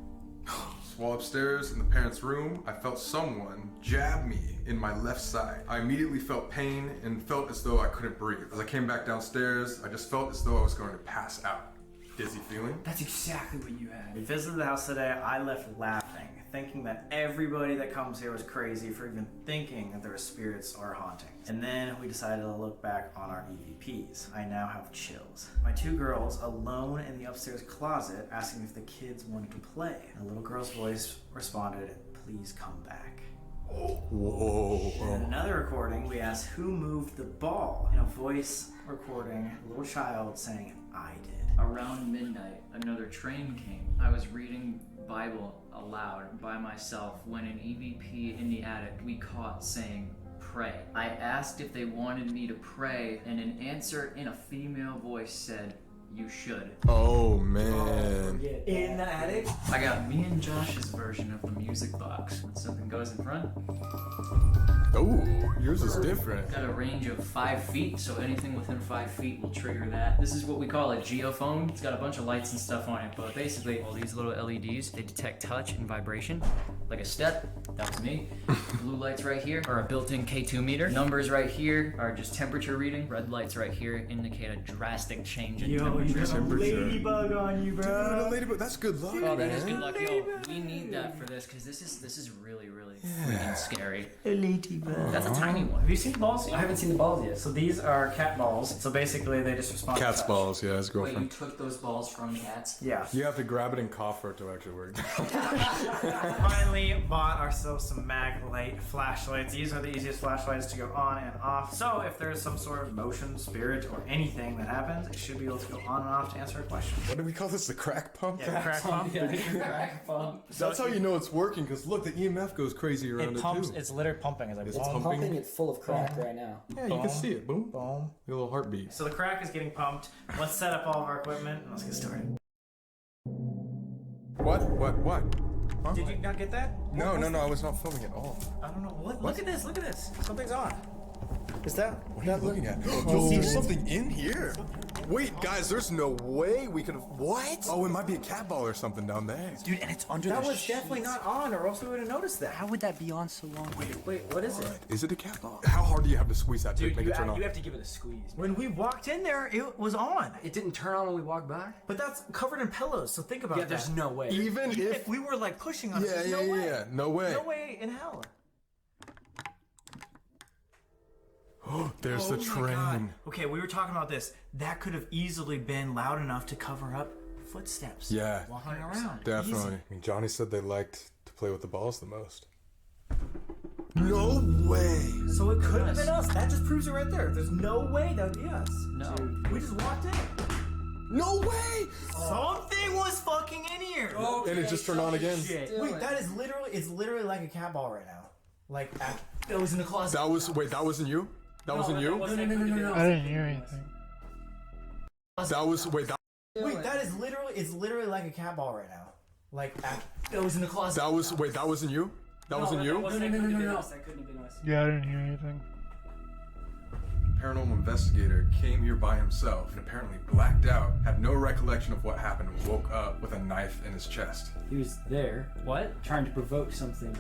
While upstairs in the parents' room, I felt someone jab me in my left side. I immediately felt pain and felt as though I couldn't breathe. As I came back downstairs, I just felt as though I was going to pass out. Dizzy feeling.
That's exactly what you had.
We visited the house today. I left laughing, thinking that everybody that comes here was crazy for even thinking that there were spirits or hauntings. And then we decided to look back on our EVPs. I now have chills. My two girls alone in the upstairs closet asking if the kids wanted to play. And a little girl's voice responded, "Please come back."
Whoa.
In another recording, we asked who moved the ball. In a voice recording, a little child saying, "I did."
Around midnight, another train came. I was reading Bible aloud by myself when an EVP in the attic we caught saying, "Pray." I asked if they wanted me to pray, and an answer in a female voice said, "You should."
Oh man.
In the attic?
I got me and Josh's version of the music box. When something goes in front,
Oh, yours is different.
got a range of 5 feet, so anything within 5 feet will trigger that. This is what we call a geophone. It's got a bunch of lights and stuff on it, but basically all these little LEDs, they detect touch and vibration. Like a step, that was me. Blue lights right here are a built-in K2 meter. Numbers right here are just temperature reading. Red lights right here indicate a drastic change in temperature.
You got a ladybug on you, bro.
Dude, a ladybug, that's good luck.
Oh, that is
man.
good luck. Yo, we need that for this, because this is really freaking scary.
A ladybug.
That's a tiny one.
Have you seen the balls?
I haven't seen the balls yet.
So these are cat balls. So basically they just respond to
Cat's
touch.
balls, yeah, his
Wait, you
girlfriend.
took those balls from cats?
Yeah.
You have to grab it and cough for it to actually work.
Finally bought ourselves some mag light flashlights. These are the easiest flashlights to go on and off. So if there's some sort of motion, spirit, or anything that happens, it should be able to go on and off to answer a question.
What do we call this? The crack pump?
Yeah, crack pump.
Yeah, crack pump.
That's how you know it's working, because look, the EMF goes crazy around it,
pumps.
too.
It's literally pumping. It's like
It's
boom,
pumping.
It's full of crack right now.
Yeah, you can see it. Boom.
boom.
A little heartbeat.
So the crack is getting pumped. Let's set up all of our equipment and let's get started.
What? Huh?
Did you not get that?
No, I was not filming at all.
I don't know. Look at this. Look at this. Something's on.
Is that?
What are you looking at? Yo, there's something in here. Wait, guys, there's no way we could have. What? Oh, it might be a cat ball or something down there.
Dude, and it's under
That
the
was definitely not on, or else we would have noticed that.
How would that be on so long?
Wait, what is it?
Is it a cat ball? How hard do you have to squeeze that to
Dude,
make it turn on?
you have to give it a squeeze.
When we walked in there, it was on.
It didn't turn on when we walked back?
But that's covered in pillows, so think about that.
Yeah, there's no way.
Even if
we were like pushing on it,
Yeah,
there's
yeah,
no way.
yeah. No way.
No way in hell.
There's the
my
train.
God. Okay, we were talking about this. That could have easily been loud enough to cover up footsteps.
Yeah,
Walking around.
definitely.
Easy.
I mean, Johnny said they liked to play with the balls the most. No way.
So it could have been us. That just proves it right there. There's no way that would be us.
No.
We just walked in.
No way.
Something was fucking in here.
And it just turned on again.
Wait, that is literally, it's literally like a cat ball right now. Like, it was in the closet.
That was, wait, that wasn't you? That wasn't you?
No.
I didn't hear anything.
That was, wait, that,
Wait, that is literally, it's literally like a cat ball right now. Like, it was in the closet.
that was, wait, that wasn't you? That wasn't you?
No.
That couldn't have been us.
Yeah, I didn't hear anything.
Paranormal investigator came here by himself and apparently blacked out, had no recollection of what happened, and woke up with a knife in his chest.
He was there. What? Trying to provoke something.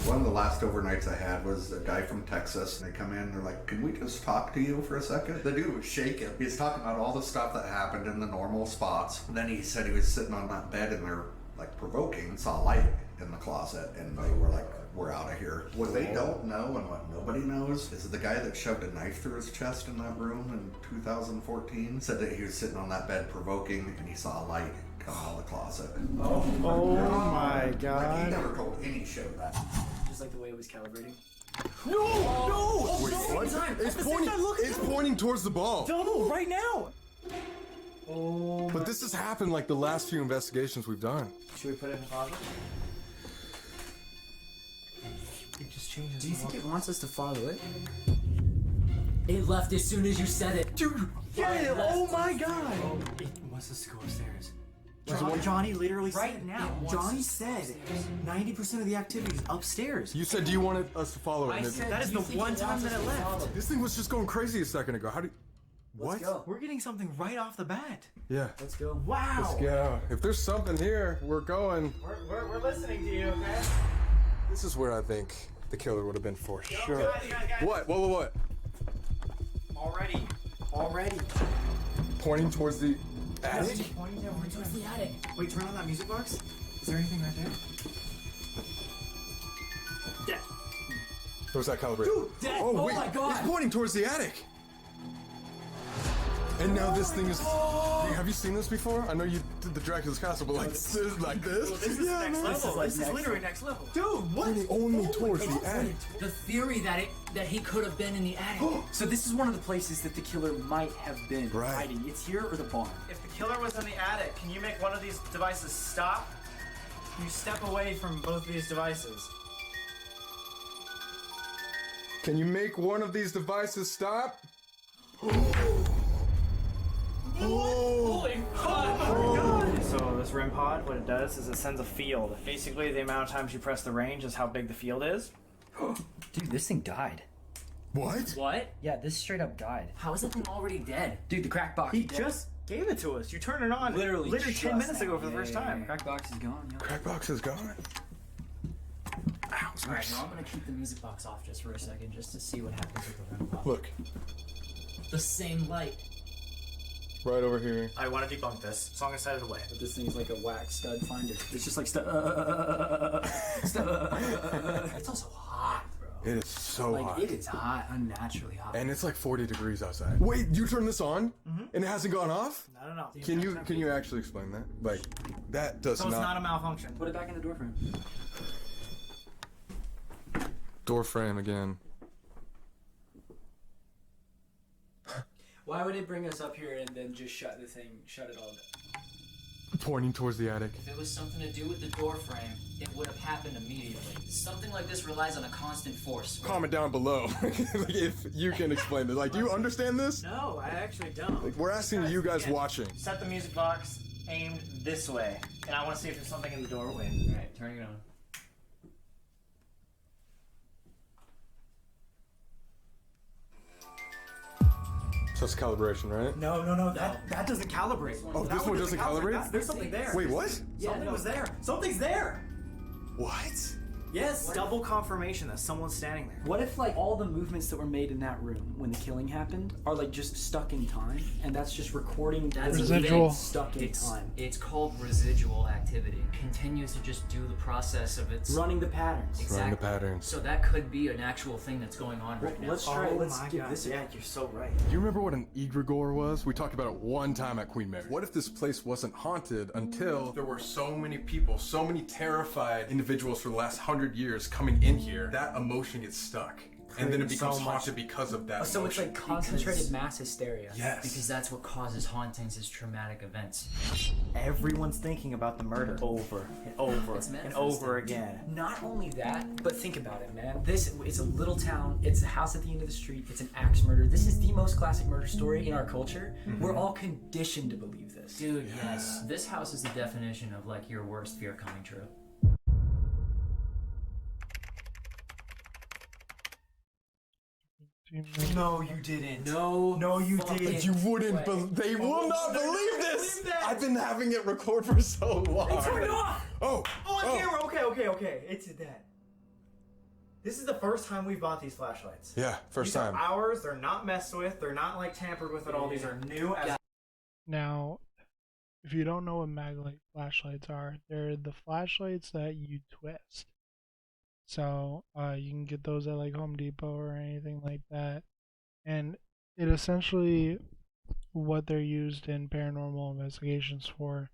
One of the last overnights I had was a guy from Texas. They come in, they're like, can we just talk to you for a second? The dude was shaking. He's talking about all the stuff that happened in the normal spots. And then he said he was sitting on that bed and they're like provoking, saw light in the closet, and they were like, we're out of here. What they don't know and what nobody knows is the guy that shoved a knife through his chest in that room in 2014 said that he was sitting on that bed provoking and he saw a light come out of the closet.
Oh my God.
Like, he never told any show that.
Just like the way it was calibrating.
No! Wait,
At the
what?
same time.
It's
At the same
pointing,
time, look.
it's pointing towards the ball.
No, right now.
Oh.
But this has happened like the last few investigations we've done.
Should we put it in the closet? It just changes.
Do you think it wants us to follow it? It left as soon as you said it.
Dude, yeah, oh my God. It wants us to go upstairs. Johnny literally said
now.
Johnny said 90% of the activity is upstairs.
You said, do you want us to follow it?
I
And
said,
That is the one time that it left.
this thing was just going crazy a second ago. How do you... What?
Let's go.
We're getting something right off the bat.
Yeah.
Let's go.
Wow.
Let's get out. If there's something here, we're going.
We're listening to you, okay?
This is where I think the killer would have been for sure.
Guys.
What? What?
Already.
Pointing towards the attic?
Pointing down towards the attic. Wait, turn on that music box. Is there anything right there? Dead.
Or was that calibrated?
Dude, dead.
Oh,
Oh
wait.
my God.
It's pointing towards the attic. And now this thing is... Have you seen this before? I know you did the Dracula's Castle, but like this?
This is next level. This is literally next level. Dude, what?
Pointing only towards the attic.
The theory that he could have been in the attic. So this is one of the places that the killer might have been hiding. It's here or the barn.
If the killer was in the attic, can you make one of these devices stop? Can you step away from both of these devices?
Can you make one of these devices stop?
Holy fuck! Oh my God! So this REM pod, what it does is it sends a field. Basically, the amount of times you press the range is how big the field is.
Dude, this thing died.
What?
What? Yeah, this straight up died. How is that thing already dead? Dude, the crack box.
He just gave it to us. You turned it on
Literally
10
just
minutes
now.
ago for the first time.
Crack box is gone. Yo.
Crack box is gone. Ow,
Alright, now I'm gonna keep the music box off just for a second, just to see what happens with the REM pod.
Look,
The same light.
right over here.
I want to debunk this, so I'm gonna set it away.
But this thing's like a wax stud finder. It's just like stud. It's also hot, bro.
It is so
Like,
hot.
it is hot, unnaturally hot.
And it's like 40 degrees outside. Wait, you turned this on? And it hasn't gone off?
I don't know.
Can you actually explain that? Like, that does
So it's not a malfunction.
Put it back in the door frame.
Door frame again.
Why would it bring us up here and then just shut it all down?
Pointing towards the attic.
If it was something to do with the door frame, it would have happened immediately. Something like this relies on a constant force.
Comment down below like, if you can explain this. Like, do you understand this?
No, I actually don't.
Like, we're asking you guys
Again,
watching.
Set the music box aimed this way, and I want to see if there's something in the doorway.
Alright, turning it on.
That's calibration, right?
No, that doesn't calibrate.
Oh, this one doesn't calibrate?
There's something there.
Wait, what?
Yeah, something was there. Something's there.
What?
Yes, double confirmation that someone's standing there.
What if like all the movements that were made in that room when the killing happened are like just stuck in time, and that's just recording
That's
residual
stuck in time?
It's called residual activity. It continues to just do the process of its
running the patterns.
Exactly.
Running the patterns.
So that could be an actual thing that's going on right now.
Let's try. Let's give this.
Yeah, you're so right.
Do you remember what an egregore was? We talked about it one time at Queen Mary. What if this place wasn't haunted until there were so many people, so many terrified individuals for the last 100 years coming in here? That emotion gets stuck. And then it becomes haunted because of that
So it's
emotion.
like concentrated mass hysteria.
Yes.
Because that's what causes hauntings is traumatic events.
Everyone's thinking about the murder over and over
It's
and
manifesting.
over again.
Not only that, but think about it, man. This is a little town. It's a house at the end of the street. It's an axe murder. This is the most classic murder story in our culture. We're all conditioned to believe this.
Dude, yes. This house is the definition of like your worst fear coming true.
No, you didn't.
No,
you
fucking
didn't.
You wouldn't. They will not believe this. I've been having it record for so long.
It turned off.
Oh.
On camera. Okay. It's dead. This is the first time we've bought these flashlights.
Yeah, first time.
These are ours. They're not messed with. They're not like tampered with at all. These are new as.
Now, if you don't know what Maglite flashlights are, they're the flashlights that you twist. So you can get those at like Home Depot or anything like that. And it essentially, what they're used in paranormal investigations for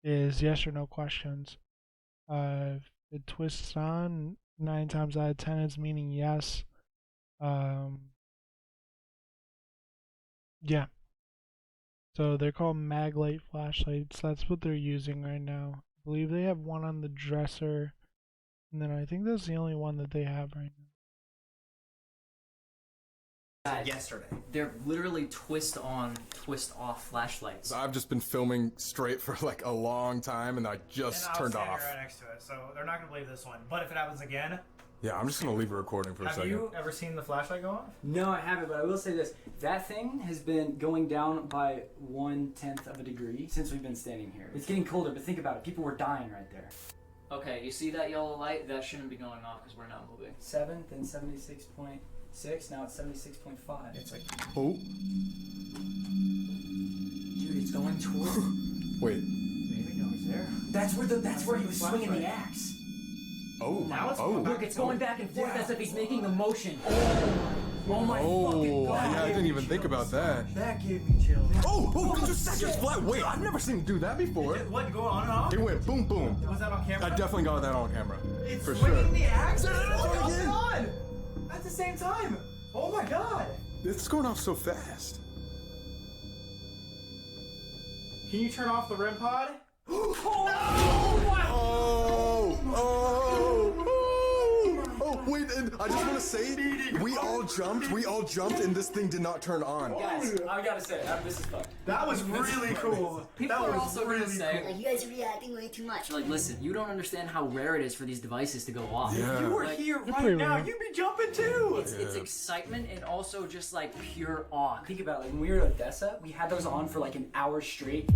is yes or no questions. If it twists on, 9 times out of 10 it's meaning yes. Yeah. So they're called Maglite flashlights. That's what they're using right now. I believe they have one on the dresser. And then I think that's the only one that they have right now.
Yesterday.
They're literally twist on, twist off flashlights.
So I've just been filming straight for like a long time, and I just turned off.
Right next to it, so they're not gonna believe this one. But if it happens again,
Yeah, I'm just gonna leave a recording for a second.
have you ever seen the flashlight go off?
No, I haven't, but I will say this. That thing has been going down by 1/10 of a degree since we've been standing here. It's getting colder, but think about it. People were dying right there.
Okay, you see that yellow light? That shouldn't be going off because we're not moving.
7, then 76.6, now it's 76.5.
It's like,
Oh.
Dude, it's going toward.
Wait.
maybe no one's there.
That's where he was swinging the axe.
Oh.
Now it's
oh.
going back.
Look, it's going back and forth as if he's making the motion.
Oh my fucking god.
Yeah, I didn't even think about that.
That gave me chills.
Oh, it just seconds flat. Wait, I've never seen him do that before.
What, go on and off?
It went boom, boom.
Was that on camera?
I definitely got that on camera.
It's
for
swinging
sure.
the axe
No, no, no,
off
again.
and on at the same time. Oh my god.
It's going off so fast.
Can you turn off the REM pod?
Oh, wait, and I just want to say, we all jumped, and this thing did not turn on.
Guys, I gotta say, this is fun.
That was really cool.
People
That
are
was
also
really
gonna say,
cool.
You guys are reacting way too much.
like, listen, you don't understand how rare it is for these devices to go off.
Yeah.
You were
Like,
here
pretty
right now.
rare.
You'd be jumping too.
It's excitement and also just like pure awe.
Think about it, like when we were at Odessa, we had those on for like an hour straight.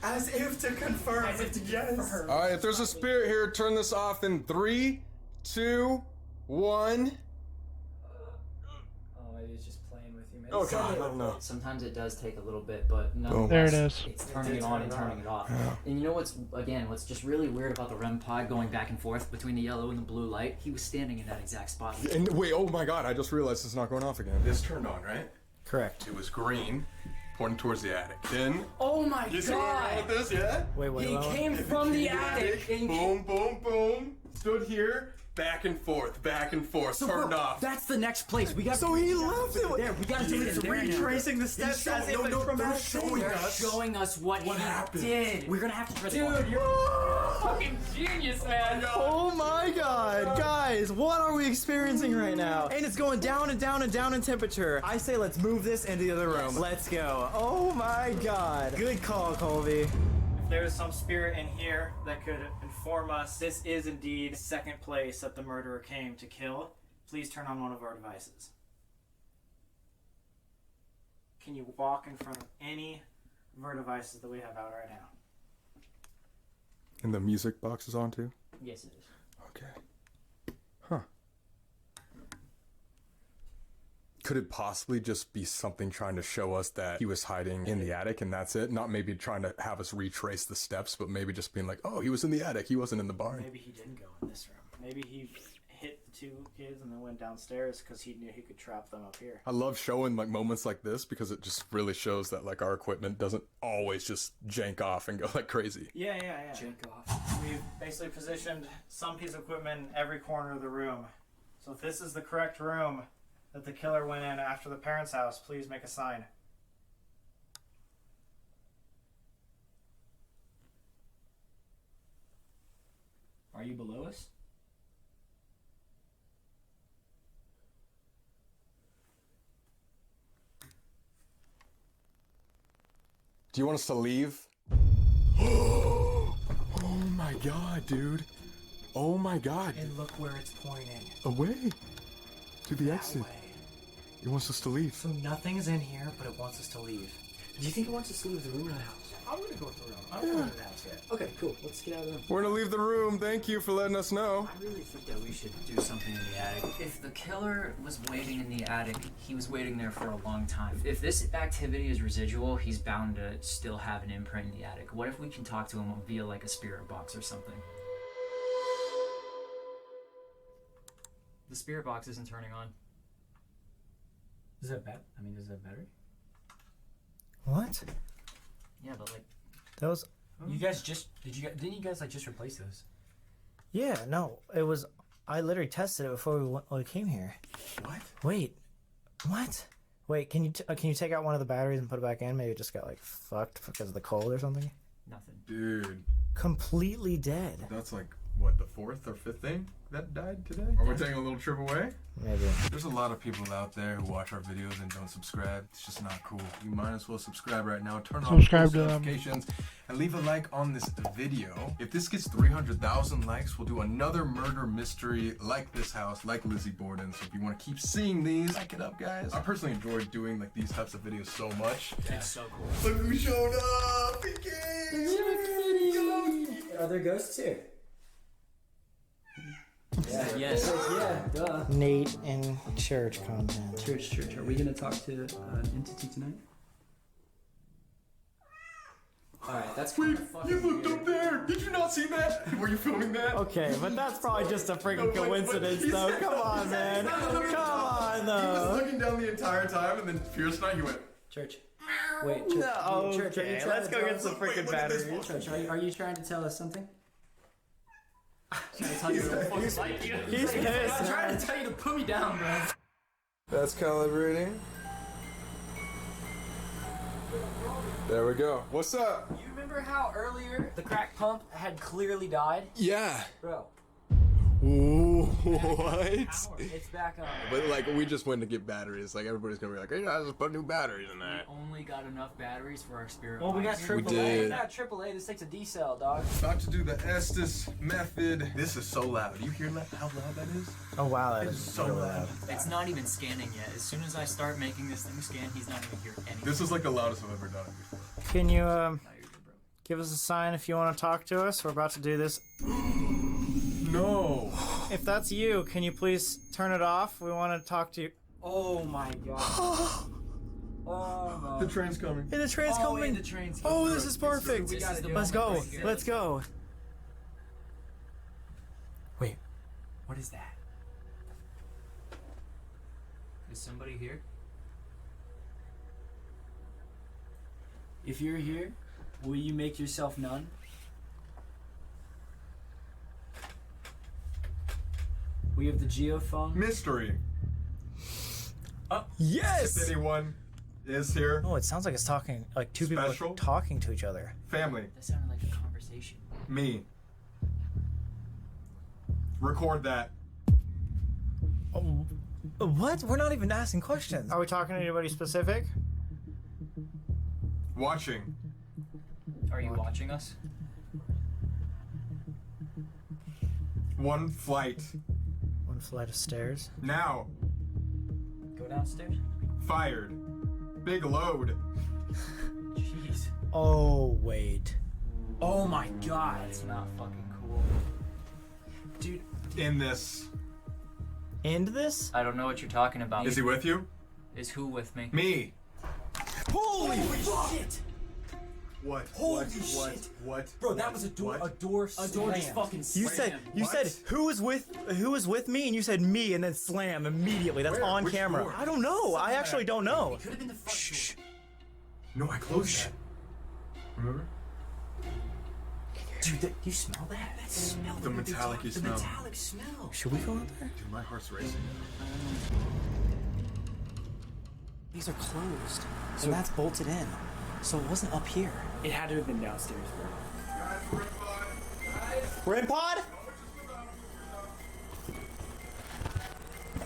As if to confirm.
As if to confirm.
All right, if there's a spirit here, turn this off in 3, 2, 1.
Oh, maybe it's just playing with you, man.
Oh god, I don't know.
Sometimes it does take a little bit, but
Boom.
nonetheless,
There it is.
it's turning it on and turning it off. And you know what's just really weird about the REM pod going back and forth between the yellow and the blue light? He was standing in that exact spot.
And wait, oh my god, I just realized it's not going off again. This turned on, right?
Correct.
It was green, pointing towards the attic. Then,
Oh my
you see where I'm
god!
going with this, yeah?
Wait,
He came from the attic. and-
Boom, boom, boom. Stood here, back and forth, turned off.
That's the next place. We got.
So he left it.
There, we gotta do it
It's
in there now.
retracing the steps as if it's from
they're
out
showing
They're
us.
showing us what he
happened.
did.
We're gonna have to try the
Dude, you're a fucking genius, man.
Oh my god, guys, what are we experiencing right now? And it's going down and down and down in temperature. I say let's move this into the other room. Let's go. Oh my god. Good call, Colby. If there's some spirit in here that could inform us this is indeed the second place that the murderer came to kill, please turn on one of our devices.
can you walk in front of any of our devices that we have out right now?
And the music box is on too?
Yes, it is.
Okay. Huh. Could it possibly just be something trying to show us that he was hiding in the attic and that's it? Not maybe trying to have us retrace the steps, but maybe just being like, oh, he was in the attic, he wasn't in the barn.
Maybe he didn't go in this room. Maybe he hit the two kids and then went downstairs because he knew he could trap them up here.
I love showing like moments like this because it just really shows that like our equipment doesn't always just jank off and go like crazy.
Yeah. Jank off. We've basically positioned some piece of equipment in every corner of the room. So if this is the correct room that the killer went in after the parents' house, please make a sign.
Are you below us?
Do you want us to leave? Oh my god, dude. Oh my god.
And look where it's pointing.
Away. To the exit. It wants us to leave.
So nothing's in here, but it wants us to leave. Do you think it wants us to leave the room or the house? I'm gonna go with the room. I don't want to the house yet. Okay, cool. Let's get out of the room.
We're gonna leave the room. Thank you for letting us know.
I really think that we should do something in the attic. If the killer was waiting in the attic, he was waiting there for a long time. If this activity is residual, he's bound to still have an imprint in the attic. What if we can talk to him via like a spirit box or something? The spirit box isn't turning on.
Is that bad? I mean, is that battery?
What?
Yeah, but like
those.
You guys just didn't you guys like just replace those?
Yeah, no, it was. I literally tested it before we came here.
What?
Wait, what? Wait, can you take out one of the batteries and put it back in? Maybe it just got like fucked because of the cold or something.
Nothing.
Dude.
Completely dead.
That's like what, the fourth or fifth thing that died today? Are we taking a little trip away?
Maybe.
There's a lot of people out there who watch our videos and don't subscribe. It's just not cool. You might as well subscribe right now. Turn on post notifications and leave a like on this video. If this gets 300,000 likes, we'll do another murder mystery like this house, like Lizzie Borden. So if you want to keep seeing these, like it up, guys. I personally enjoy doing like these types of videos so much.
Yeah. It's so cool.
Look who showed up! We came!
Are there ghosts here?
Yeah, yes.
Yeah, duh.
Nate and church content.
Church. Are we gonna talk to an entity tonight? Alright, that's kind of fucking
You looked
weird.
up there! Did you not see that? Were you filming that?
Okay, but that's probably just a freaking coincidence, though. Come on, man. Come on,
He
though.
was looking down the entire time, and then Pierce and I, he went,
Church. Wait, Church.
No,
Church, are you
okay,
trying
let's
to
go
tell
get
us-
some freaking
look at this
batteries.
Church, are you trying to tell us something?
Trying to tell you to fucking like you.
He's pissed.
I'm trying to tell you to put me down, bro.
that's calibrating. There we go. What's up?
You remember how earlier the crack pump had clearly died?
Yeah.
Bro.
What?
It's back on.
But like, we just went to get batteries. Like, everybody's gonna be like, hey, guys, just put new batteries in that.
We only got enough batteries for our spirit
Well, we got
box.
AAA.
did.
We got AAA. This takes a D cell, dog.
About to do the Estes method. This is so loud. You hear that? How loud that is?
Oh, wow, that
It's
is
so
really
loud.
loud.
It's not even scanning yet. As soon as I start making this thing scan, he's not gonna hear anything.
This is like the loudest I've ever done it before.
Can you, give us a sign if you want to talk to us? We're about to do this.
No.
If that's you, can you please turn it off? We want to talk to you.
Oh my god. Oh my.
The train's coming.
Hey, the train's coming.
The train's
Oh, this is perfect.
This is the
Let's
moment
go.
right here.
Let's go.
Wait.
What is that? Is somebody here?
If you're here, will you make yourself none? We have the geophone.
Mystery.
Yes.
If anyone is here,
Oh, it sounds like it's talking, like two people
Special?
are talking to each other.
family,
That sounded like a conversation.
me. Record that.
What? We're not even asking questions. Are we talking to anybody specific?
Watching.
Are you watching us?
One flight.
One flight of stairs.
Now.
Go downstairs.
Fired. big load.
Jeez. Oh, wait. Oh my god.
It's not fucking cool.
Dude.
In this.
End this?
I don't know what you're talking about.
Is he with you?
Is who with me?
Me.
Holy shit!
What?
Holy
what?
shit!
What?
Bro, that was a door.
What?
A door just fucking slammed.
You said who was with me, and you said me, and then slam immediately. That's
Where?
on
Which
camera.
door?
I don't know. I actually don't know.
It could have been the front door.
No, I closed that. Remember?
Dude, you smell that? That smell.
The metallic
The
smell.
metallic smell.
Should we go in there?
Dude, my heart's racing.
These are closed. So that's bolted in. So it wasn't up here.
It had to have been downstairs, bro.
We're in pod?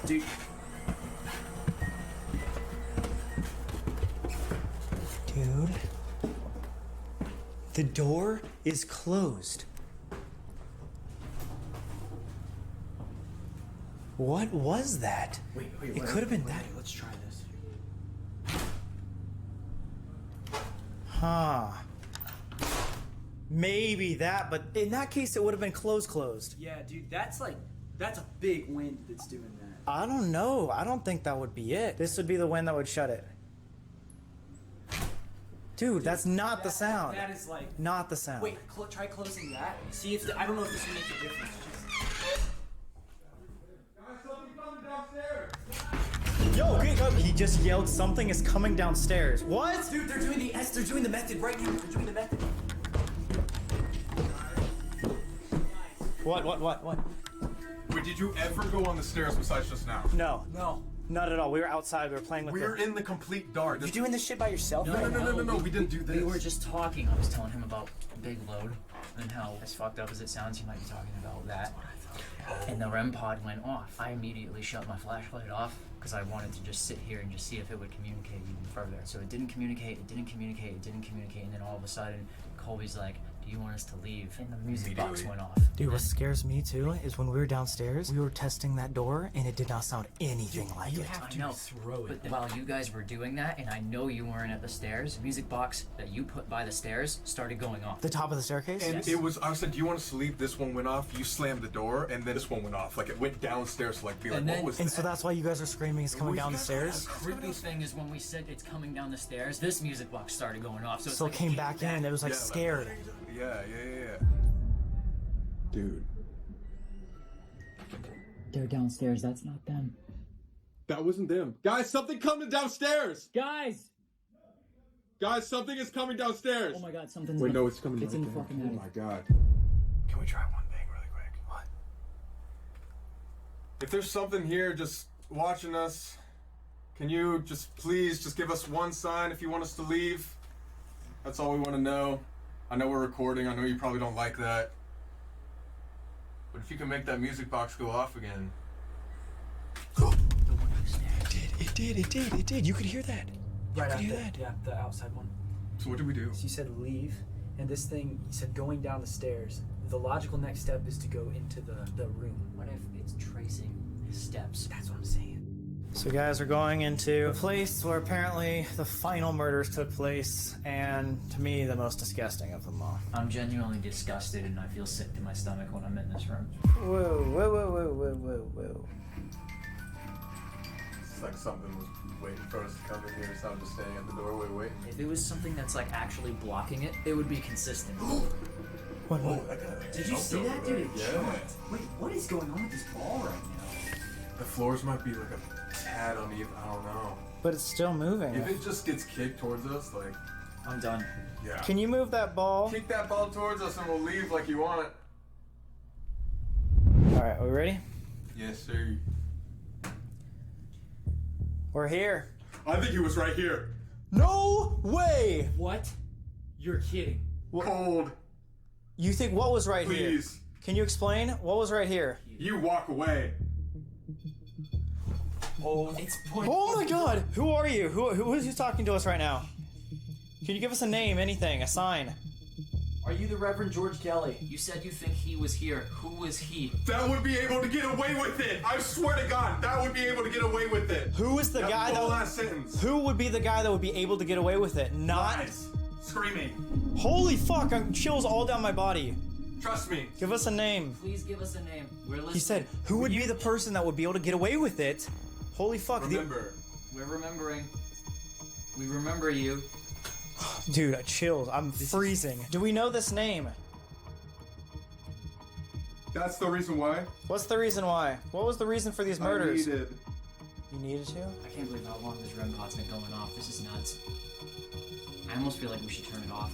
Dude.
Dude. The door is closed. What was that?
Wait,
It could have been that.
Let's try this.
Huh. Maybe that, but in that case, it would have been closed.
Yeah, dude, that's a big wind that's doing that.
I don't know. I don't think that would be it. This would be the wind that would shut it. Dude, that's not the sound.
That is like...
Not the sound.
Wait, try closing that. See if... I don't know if this will make a difference.
Yo, he just yelled something is coming downstairs. What?
Dude, they're doing the S. They're doing the method right now. They're doing the method.
What?
Wait, did you ever go on the stairs besides just now?
No.
No.
Not at all. We were outside. We were playing with
We're in the complete dark.
You doing this shit by yourself?
No, we didn't do this.
We were just talking. I was telling him about big load and how, as fucked up as it sounds, he might be talking about that. And the REM pod went off. I immediately shut my flashlight off because I wanted to just sit here and just see if it would communicate even further. So it didn't communicate, and then all of a sudden, Colby's like, do you want us to leave? And the music box went off.
Dude, what scares me too is when we were downstairs, we were testing that door and it did not sound anything like it.
I know, but while you guys were doing that, and I know you weren't at the stairs, the music box that you put by the stairs started going off.
The top of the staircase?
And it was, I said, do you want us to leave? This one went off. You slammed the door, and then this one went off. Like, it went downstairs to, like, be like, what was that?
And so that's why you guys are screaming it's coming down the stairs?
The creepy thing is when we said it's coming down the stairs, this music box started going off. So,
So it came back in and it was like scared.
Yeah. Dude.
They're downstairs, that's not them.
That wasn't them. Guys, something coming downstairs!
Guys,
something is coming downstairs!
oh my god, something's
Wait, no, it's coming
It's
right
in the
there.
fucking
Oh
attic.
my god. Can we try one thing really quick? What? If there's something here just watching us, can you just please just give us one sign if you want us to leave? That's all we want to know. I know we're recording. I know you probably don't like that. But if you can make that music box go off again.
It did. You could hear that.
Right
could
out
hear
there.
that.
Yeah, the outside one.
So what do we do?
So you said leave, and this thing said going down the stairs. The logical next step is to go into the room.
What if it's tracing steps?
That's what I'm saying.
So guys, we're going into a place where apparently the final murders took place, and to me, the most disgusting of them all.
I'm genuinely disgusted and I feel sick to my stomach when I'm in this room.
Whoa.
It's like something was waiting for us to come in here, so I'm just standing at the doorway waiting.
If it was something that's like actually blocking it, it would be consistent.
What?
Did you see that, dude?
Yeah.
Wait, what is going on with this ball right now?
The floors might be like a tad uneven, I don't know.
But it's still moving.
If it just gets kicked towards us, like...
I'm done.
Yeah.
Can you move that ball?
Kick that ball towards us and we'll leave like you want it.
Alright, are we ready?
Yes, sir.
We're here.
I think he was right here.
No way!
What? You're kidding.
Cold.
You think what was right here?
Please.
Can you explain? What was right here?
You walk away.
Oh, it's pointing.
Oh my god! Who are you? Who is talking to us right now? Can you give us a name, anything, a sign?
Are you the Reverend George Kelly? You said you think he was here. Who was he?
That would be able to get away with it. I swear to God, that would be able to get away with it.
Who is the guy that?
Last sentence.
Who would be the guy that would be able to get away with it? Not.
Lies. Screaming.
Holy fuck! I'm chills all down my body.
Trust me.
Give us a name.
Please give us a name. We're listening.
He said, "Who would be the person that would be able to get away with it?" Holy fuck!
Remember.
We're remembering. We remember you.
Dude, chills. I'm freezing. Do we know this name?
That's the reason why.
What's the reason why? What was the reason for these murders?
You
needed to?
I can't believe how long this REM pod's been going off. This is nuts. I almost feel like we should turn it off.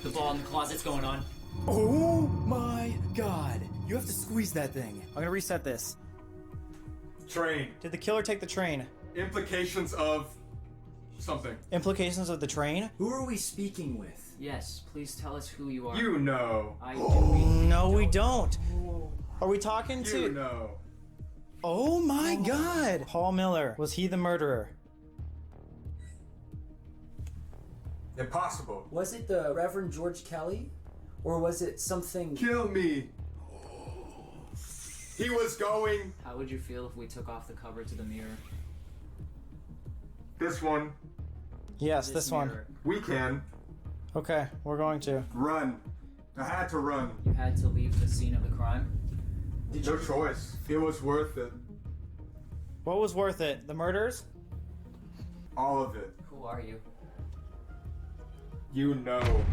The ball in the closet's going on.
Oh my god. You have to squeeze that thing. I'm gonna reset this.
Train.
Did the killer take the train?
Implications of something.
Implications of the train?
Who are we speaking with?
Yes, please tell us who you are.
You know.
No, we don't. Are we talking to?
You know.
Oh my god. Paul Miller. Was he the murderer?
Impossible.
Was it the Reverend George Kelly? Or was it something...
Kill me. He was going.
How would you feel if we took off the cover to the mirror?
This one.
Yes, this one.
We can.
Okay, we're going to.
Run. I had to run.
You had to leave the scene of the crime?
No choice. It was worth it.
What was worth it? The murders?
All of it.
Who are you?
You know.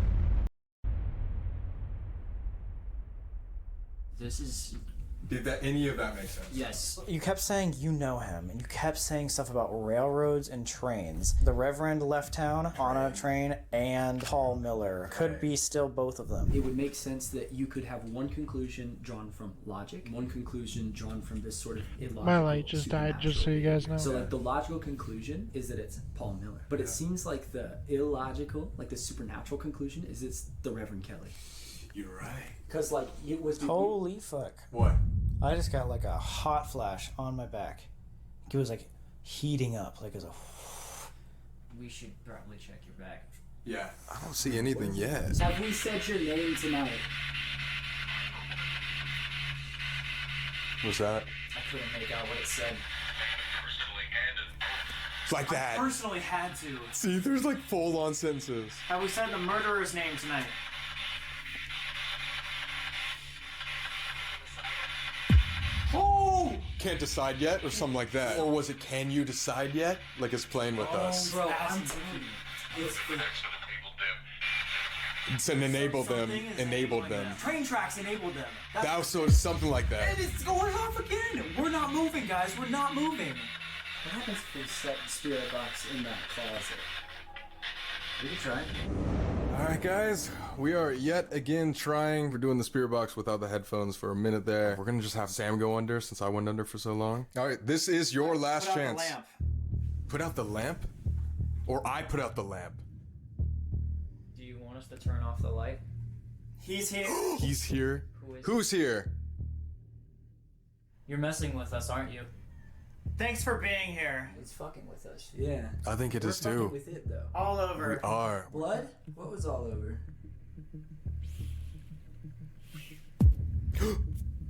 This is...
Did any of that make sense?
Yes.
You kept saying you know him, and you kept saying stuff about railroads and trains. The Reverend left town on a train, and Paul Miller. Could be still both of them.
It would make sense that you could have one conclusion drawn from logic, one conclusion drawn from this sort of illogical.
My light just died, just so you guys know.
So like the logical conclusion is that it's Paul Miller. But it seems like the illogical, like the supernatural conclusion is it's the Reverend Kelly.
You're right.
Because like it was...
Holy fuck.
What?
I just got like a hot flash on my back. It was like heating up, like as a...
We should probably check your back.
Yeah. I don't see anything yet.
Have we said your name tonight?
What's that?
I couldn't make out what it said.
Like that.
I personally had to.
See, there's like full-on sentences.
Have we said the murderer's name tonight?
Oh! Can't decide yet, or something like that. Or was it can you decide yet? Like it's playing with us.
Bro, I'm telling you.
It's an enable them, enabled them.
Train tracks enabled them.
That was sort of something like that.
And it's going off again. We're not moving, guys. We're not moving.
What happens if we set the spirit box in that closet?
We can try.
Alright guys, we are yet again trying. We're doing the spirit box without the headphones for a minute there. We're gonna just have Sam go under since I went under for so long. Alright, this is your last
Put out
chance.
the lamp.
Put out the lamp? Or I put out the lamp?
Do you want us to turn off the light?
He's here.
He's here?
Who is
Who's here?
You're messing with us, aren't you?
Thanks for being here.
It's fucking with us. Yeah.
I think it
We're
is
fucking
too.
with it though.
All over.
We are.
Blood? What was all over?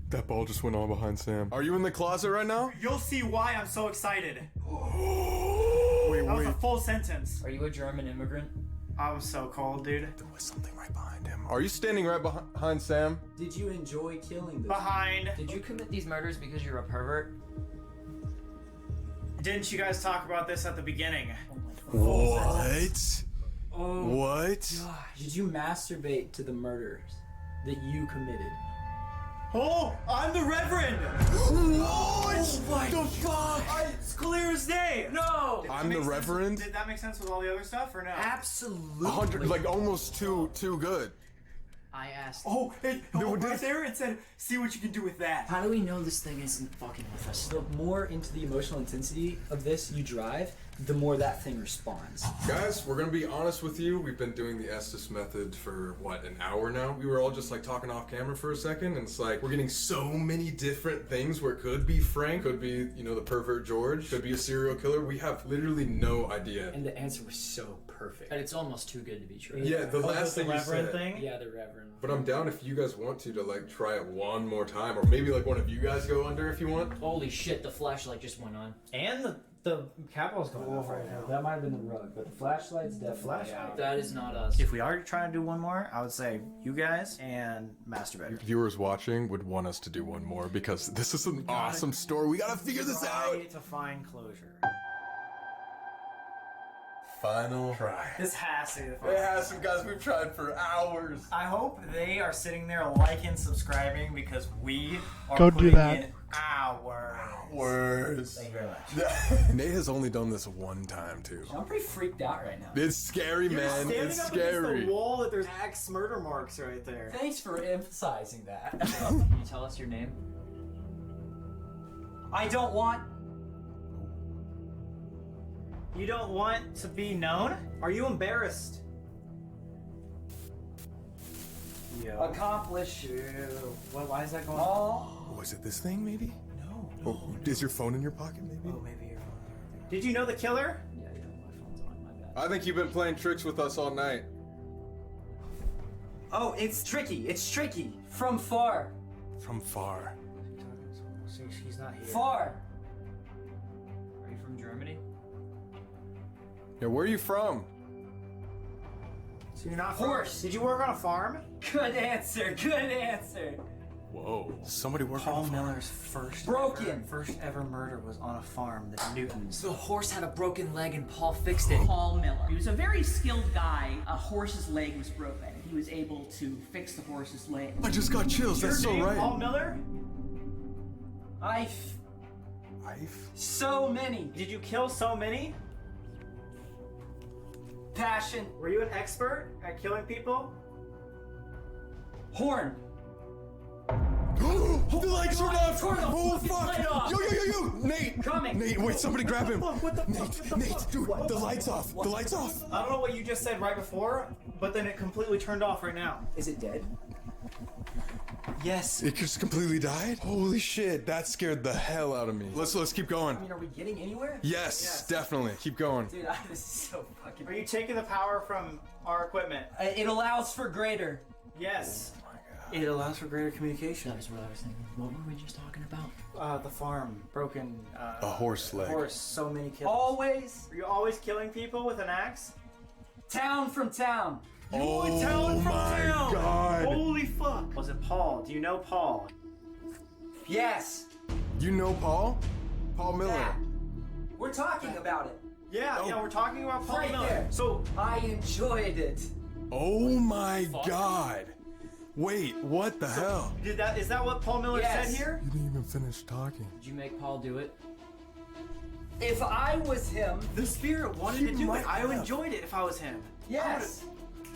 That ball just went on behind Sam. Are you in the closet right now?
You'll see why I'm so excited.
Wait,
That was
wait.
a full sentence.
Are you a German immigrant?
I'm so cold, dude.
There was something right behind him. Are you standing right behind Sam?
Did you enjoy killing this?
Behind.
Did you commit these murders because you're a pervert?
Didn't you guys talk about this at the beginning?
What?
Oh.
What?
Gosh. Did you masturbate to the murders that you committed?
Oh, I'm the Reverend!
What?
Oh my God! It's clear as day! No!
I'm the Reverend?
Did that make sense with all the other stuff, or no?
Absolutely.
100, like almost too good.
I asked.
Oh, right there it said, see what you can do with that.
How do we know this thing isn't fucking with us?
The more into the emotional intensity of this you drive, the more that thing responds.
Guys, we're gonna be honest with you. We've been doing the Estes method for, what, an hour now? We were all just like talking off camera for a second, and it's like, we're getting so many different things where it could be Frank, could be, you know, the pervert George, could be a serial killer. We have literally no idea.
And the answer was so perfect.
perfect. And it's almost too good to be true.
Yeah, the last thing you said.
thing?
Yeah, the Reverend.
But I'm down if you guys want to like try it one more time, or maybe like one of you guys go under if you want.
Holy shit, the flashlight just went on.
And the Capitol's going off right now.
That might have been the rug, but the flashlight's definitely out.
That is not us.
If we are trying to do one more, I would say you guys and Master Bedroom.
Viewers watching would want us to do one more because this is an awesome story. We gotta figure this out.
Try to find closure.
Final try.
This has to be the final.
It has to, guys. We've tried for hours.
I hope they are sitting there liking, subscribing, because we are
Go do
putting
that.
in hours.
Thank
you very much.
Nate has only done this one time too.
I'm pretty freaked out right now.
It's scary,
You're
man.
standing
It's
up
scary.
against the wall that there's axe murder marks right there.
Thanks for emphasizing that.
Can you tell us your name?
I don't want... You don't want to be known? Are you embarrassed?
Accomplish.
Well, why is that going
on?
Oh, is it this thing maybe?
No.
Oh, is your phone in your pocket maybe?
Oh, maybe your phone. Did you know the killer?
Yeah, my phone's on, my bad.
I think you've been playing tricks with us all night.
Oh, it's tricky. It's tricky. From far.
From far.
She's not here.
Far.
Are you from Germany?
Yeah, where are you from?
So you're not
Horse.
Did you work on a farm?
Good answer. Good answer.
Whoa. Somebody worked
Paul
on a farm.
Miller's first ever murder was on a farm, the Newtons.
The horse had a broken leg and Paul fixed it.
Paul Miller. He was a very skilled guy. A horse's leg was broken. He was able to fix the horse's leg.
I just got chills. That's so right.
Paul Miller?
I've so many.
Did you kill so many?
Passion.
Were you an expert at killing people?
Horn.
The lights turned off!
Turn the
Oh
fucking
fuck!
light off.
Yo! Nate!
Coming.
Nate, wait, somebody grab him!
What the
Nate, dude, the lights off! The lights off!
I don't know what you just said right before, but then it completely turned off right now.
Is it dead?
Yes.
It just completely died? Holy shit, that scared the hell out of me. Let's keep going.
I mean, are we getting anywhere?
Yes, definitely. Keep going.
Dude, this is so fucking...
Are you taking the power from our equipment?
It allows for greater.
Yes.
Oh my God.
It allows for greater communication.
That was what I was thinking. What were we just talking about?
The farm. Broken,
A horse leg.
Horse. So many kills.
Always.
Are you always killing people with an axe?
Town from town.
Oh town from
my
town.
God.
Holy fuck. Was it Paul? Do you know Paul?
Yes.
You know Paul? Paul Miller.
Yeah. We're talking about it.
Yeah, we're talking about Paul
Right
Miller.
there.
So
I enjoyed it.
Oh my God. Wait, what the hell?
is that what Paul Miller
Yes.
said here?
You didn't even finish talking.
Did you make Paul do it?
If I was him,
The spirit wanted
You
to do
might
it. I
have.
enjoyed it if I was him.
yes.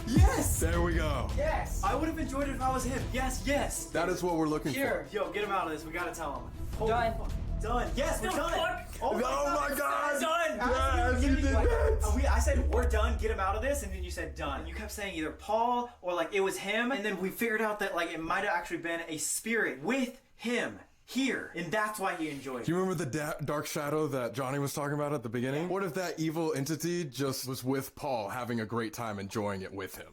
Yes!
There we go.
Yes.
I would have enjoyed it if I was him. Yes.
That is what we're looking
Here.
Yo, get him out of this. We gotta tell him. Holy
Done.
fuck. Done. Yes, we're done.
Oh my God.
Done.
Yes, you did that.
I said we're done. Get him out of this, and then you said done. You kept saying either Paul or like it was him, and then we figured out that like it might have actually been a spirit with him here, and that's why he enjoyed
Do
it.
you remember the dark shadow that Johnny was talking about at the beginning? What if that evil entity just was with Paul, having a great time enjoying it with him?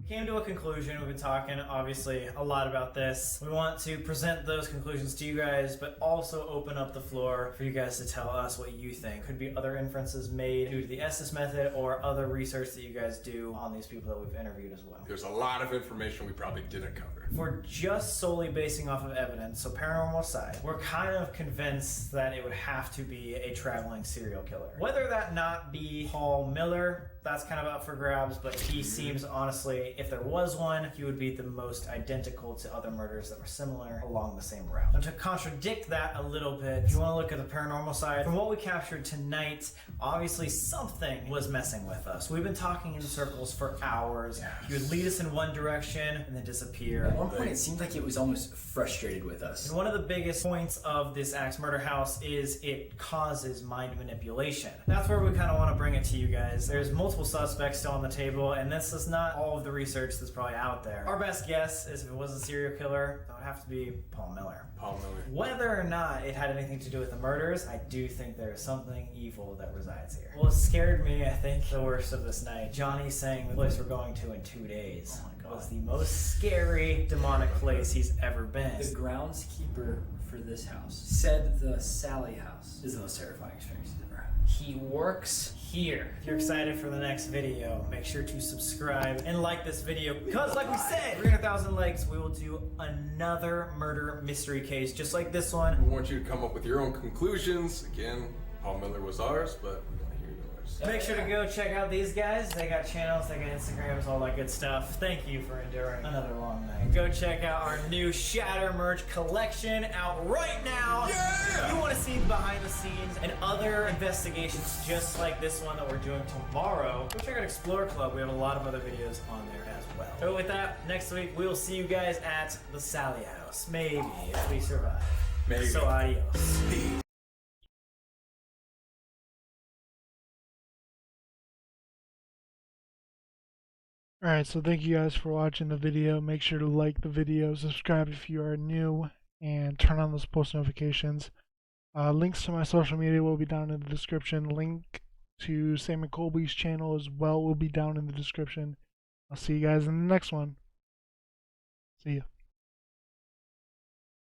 Came to a conclusion. We've been talking obviously a lot about this. We want to present those conclusions to you guys, but also open up the floor for you guys to tell us what you think. Could be other inferences made due to the Estes method or other research that you guys do on these people that we've interviewed as well.
There's a lot of information we probably didn't cover.
If we're just solely basing off of evidence, so paranormal side, we're kind of convinced that it would have to be a traveling serial killer. Whether that not be Paul Miller, that's kind of up for grabs, but he seems honestly, if there was one, he would be the most identical to other murders that were similar along the same route. And to contradict that a little bit, if you want to look at the paranormal side, from what we captured tonight, obviously something was messing with us. We've been talking in circles for hours. He would lead us in one direction and then disappear.
At one point, it seemed like it was almost frustrated with us.
And one of the biggest points of this Axe Murder House is it causes mind manipulation. That's where we kind of want to bring it to you guys. There's multiple multiple suspects still on the table, and this is not all of the research that's probably out there. Our best guess is if it was a serial killer, that would have to be Paul Miller.
Paul Miller.
Whether or not it had anything to do with the murders, I do think there's something evil that resides here. Well, it scared me, I think, the worst of this night. Johnny saying the place we're going to in 2 days was the most scary, demonic place he's ever been.
The groundskeeper for this house said the Sally house is the most terrifying experience he's ever had.
He works here. If you're excited for the next video, make sure to subscribe and like this video, because like we said, 300,000 likes, we will do another murder mystery case just like this one.
We want you to come up with your own conclusions. Again, Paul Miller was ours, but we want to hear yours.
Make sure to go check out these guys. They got channels, they got Instagrams, all that good stuff. Thank you for enduring another long night. Go check out our new Shatter merch collection out right now. Yeah! You want to see behind the scenes and other investigations just like this one that we're doing tomorrow, go check out Explore Club. We have a lot of other videos on there as well. So with that, next week we will see you guys at the Sally house. Maybe, if we survive.
Maybe.
So adios.
Alright, so thank you guys for watching the video. Make sure to like the video, subscribe if you are new, and turn on those post notifications. Links to my social media will be down in the description. Link to Sam and Colby's channel as well will be down in the description. I'll see you guys in the next one. See ya.